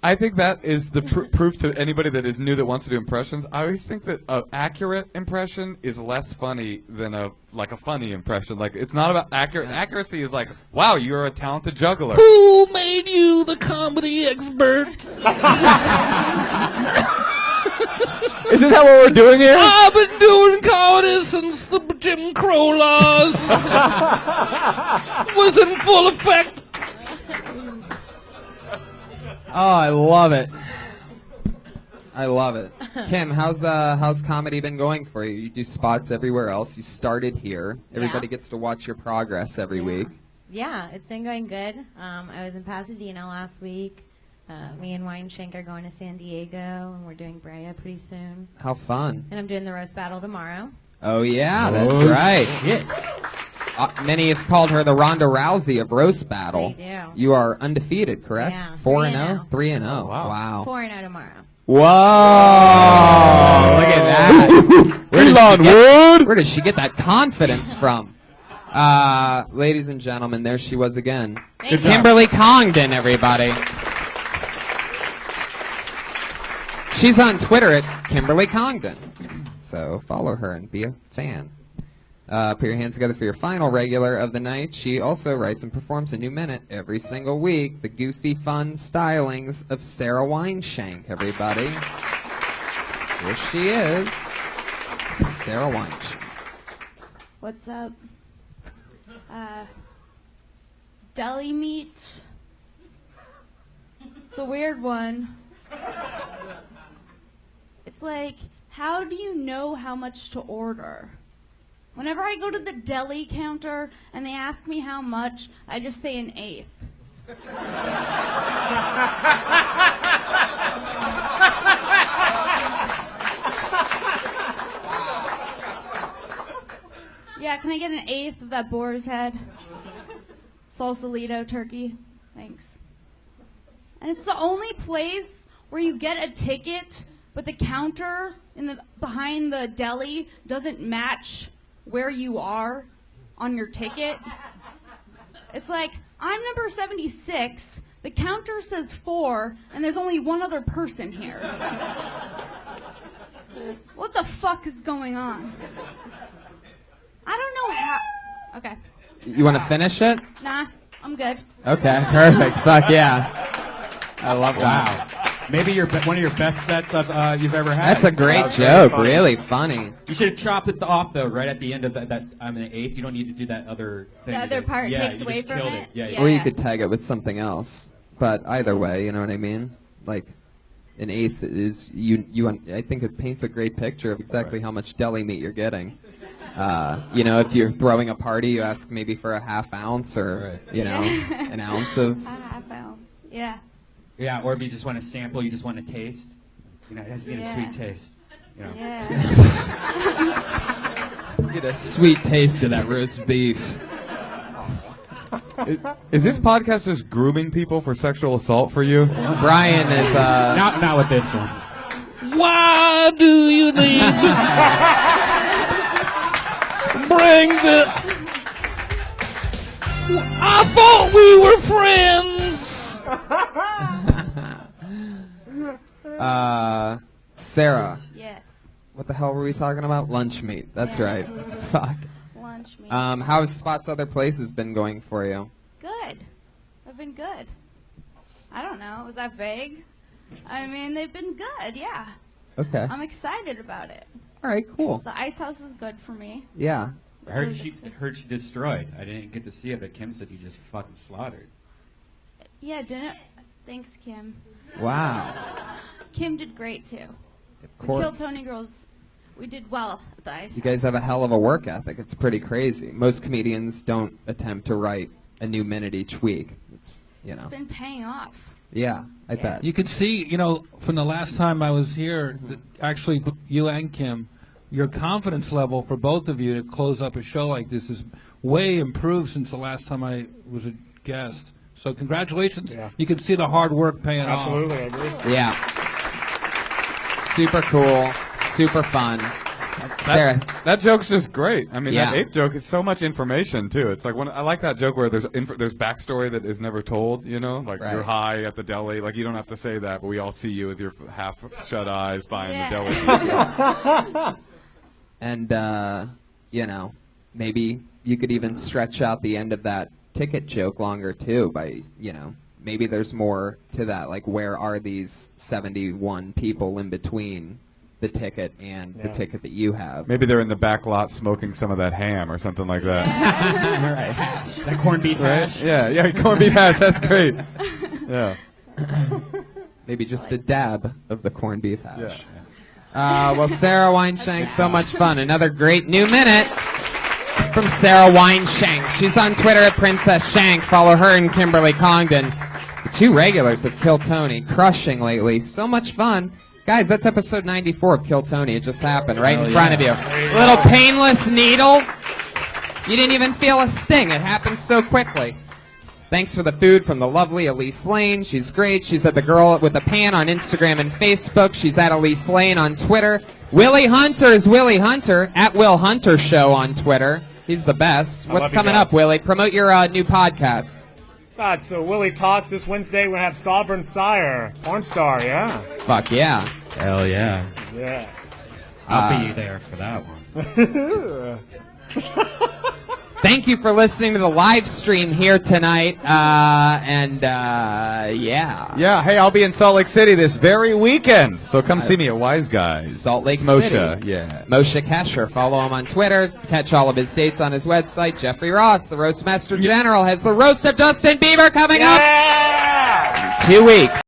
I think that is the proof to anybody that is new that wants to do impressions. I always think that an accurate impression is less funny than a funny impression. Like, it's not about accurate. Accuracy is like, wow, you're a talented juggler.
Who made you the comedy expert?
Isn't that what we're doing here?
I've been doing comedy since the Jim Crow laws was in full effect.
Oh, I love it. I love it. Kim, how's comedy been going for you? You do spots everywhere else. You started here. Everybody gets to watch your progress every week.
Yeah, it's been going good. I was in Pasadena last week. Me and Shank are going to San Diego, and we're doing Brea pretty soon.
How fun.
And I'm doing the roast battle tomorrow.
Oh, yeah, that's right. Many have called her the Ronda Rousey of roast battle.
They do.
You are undefeated, correct?
Yeah,
4-0? 3-0. Wow.
4-0 tomorrow.
Whoa! Look at that.
Elon Woods!
Where did she get that confidence from? Ladies and gentlemen, there she was again.
Thank
you. Kimberly Condon, everybody. She's on Twitter at Kimberly Condon. So follow her and be a fan. Put your hands together for your final regular of the night. She also writes and performs a new minute every single week. The goofy, fun stylings of Sarah Wineshank, everybody. Here she is. Sarah Wineshank.
What's up? Deli meat. It's a weird one. It's like, how do you know how much to order? Whenever I go to the deli counter and they ask me how much, I just say an eighth. Yeah, can I get an eighth of that boar's head? Sausalito turkey. Thanks. And it's the only place where you get a ticket, but the counter behind the deli doesn't match where you are on your ticket. It's like, I'm number 76, the counter says 4, and there's only one other person here. What the fuck is going on? I don't know how. Okay.
You want to finish it?
Nah, I'm good.
Okay, perfect. Fuck yeah. I love that.
Maybe one of your best sets you've ever had.
That's a great joke. Really funny.
You should have chopped it off though, right at the end of that. I'm an eighth. You don't need to do that other thing.
The other part takes away from it.
Yeah.
Or you could tag it with something else. But either way, you know what I mean? Like, an eighth is I think it paints a great picture of exactly how much deli meat you're getting. You know, if you're throwing a party, you ask maybe for a half ounce or you know, an ounce of.
A half ounce. Yeah.
Yeah, or if you just want to sample, you just want to taste. You know, it has to get a sweet taste. You know.
Yeah.
Get a sweet taste of that roast beef.
Is this podcast just grooming people for sexual assault for you?
Brian is
not with this one.
Why do you need to bring the? I thought we were friends.
Sarah.
Yes.
What the hell were we talking about? Lunch meat. That's right. Fuck.
Lunch meat.
How's Spots Other Places been going for you?
Good. They've been good. I don't know. Was that vague? I mean, they've been good, yeah.
Okay.
I'm excited about it.
All right, cool.
The ice house was good for me.
Yeah.
I heard she destroyed. I didn't get to see it, but Kim said you just fucking slaughtered.
Yeah, didn't. Thanks, Kim.
Wow.
Kim did great too.
Of
We
course.
killed Tony Girls. We did well at the ice
You guys have a hell of a work ethic. It's pretty crazy. Most comedians don't attempt to write a new minute each week. It's, you know.
It's been paying off.
Yeah, I bet.
You can see, you know, from the last time I was here, that actually you and Kim, your confidence level for both of you to close up a show like this is way improved since the last time I was a guest. So congratulations.
Yeah.
You can see the hard work paying off.
Absolutely, I agree.
Yeah. Super cool. Super fun. Sarah.
That joke's just great. I mean,
Yeah.
that eighth joke is so much information too. It's like I like that joke where there's backstory that is never told. You know, like you're high at the deli. Like you don't have to say that, but we all see you with your half shut eyes buying the deli.
And you know, maybe you could even stretch out the end of that ticket joke longer too by, you know, maybe there's more to that, like where are these 71 people in between the ticket and the ticket that you have?
Maybe they're in the back lot smoking some of that ham or something like that.
Right.
Hash. That corned beef hash.
Yeah, corned beef hash. That's great. Yeah.
Maybe just a dab of the corned beef hash. Well, Sarah Wineshank, so much fun. Another great new minute from Sarah Wineshank. She's on Twitter at Princess Shank. Follow her and Kimberly Condon. The two regulars of Kill Tony, crushing lately. So much fun. Guys, that's episode 94 of Kill Tony. It just happened right in front of you. Little painless needle. You didn't even feel a sting. It happened so quickly. Thanks for the food from the lovely Elise Lane. She's great. She's at The Girl with the Pan on Instagram and Facebook. She's at Elise Lane on Twitter. Willie Hunter is Willie Hunter, at Will Hunter Show on Twitter. He's the best. What's coming up, Willie? Promote your new podcast.
God, so Willie Talks this Wednesday. We're going to have Sovereign Sire, porn star, yeah.
Fuck yeah.
Hell yeah.
Yeah.
I'll be there for that one.
Thank you for listening to the live stream here tonight. Yeah.
Yeah, hey, I'll be in Salt Lake City this very weekend. So come see me at Wise Guys.
Salt Lake
Moshe,
City.
yeah.
Moshe Kasher. Follow him on Twitter. Catch all of his dates on his website. Jeffrey Ross, the Roastmaster General, has the Roast of Justin Bieber coming up in 2 weeks.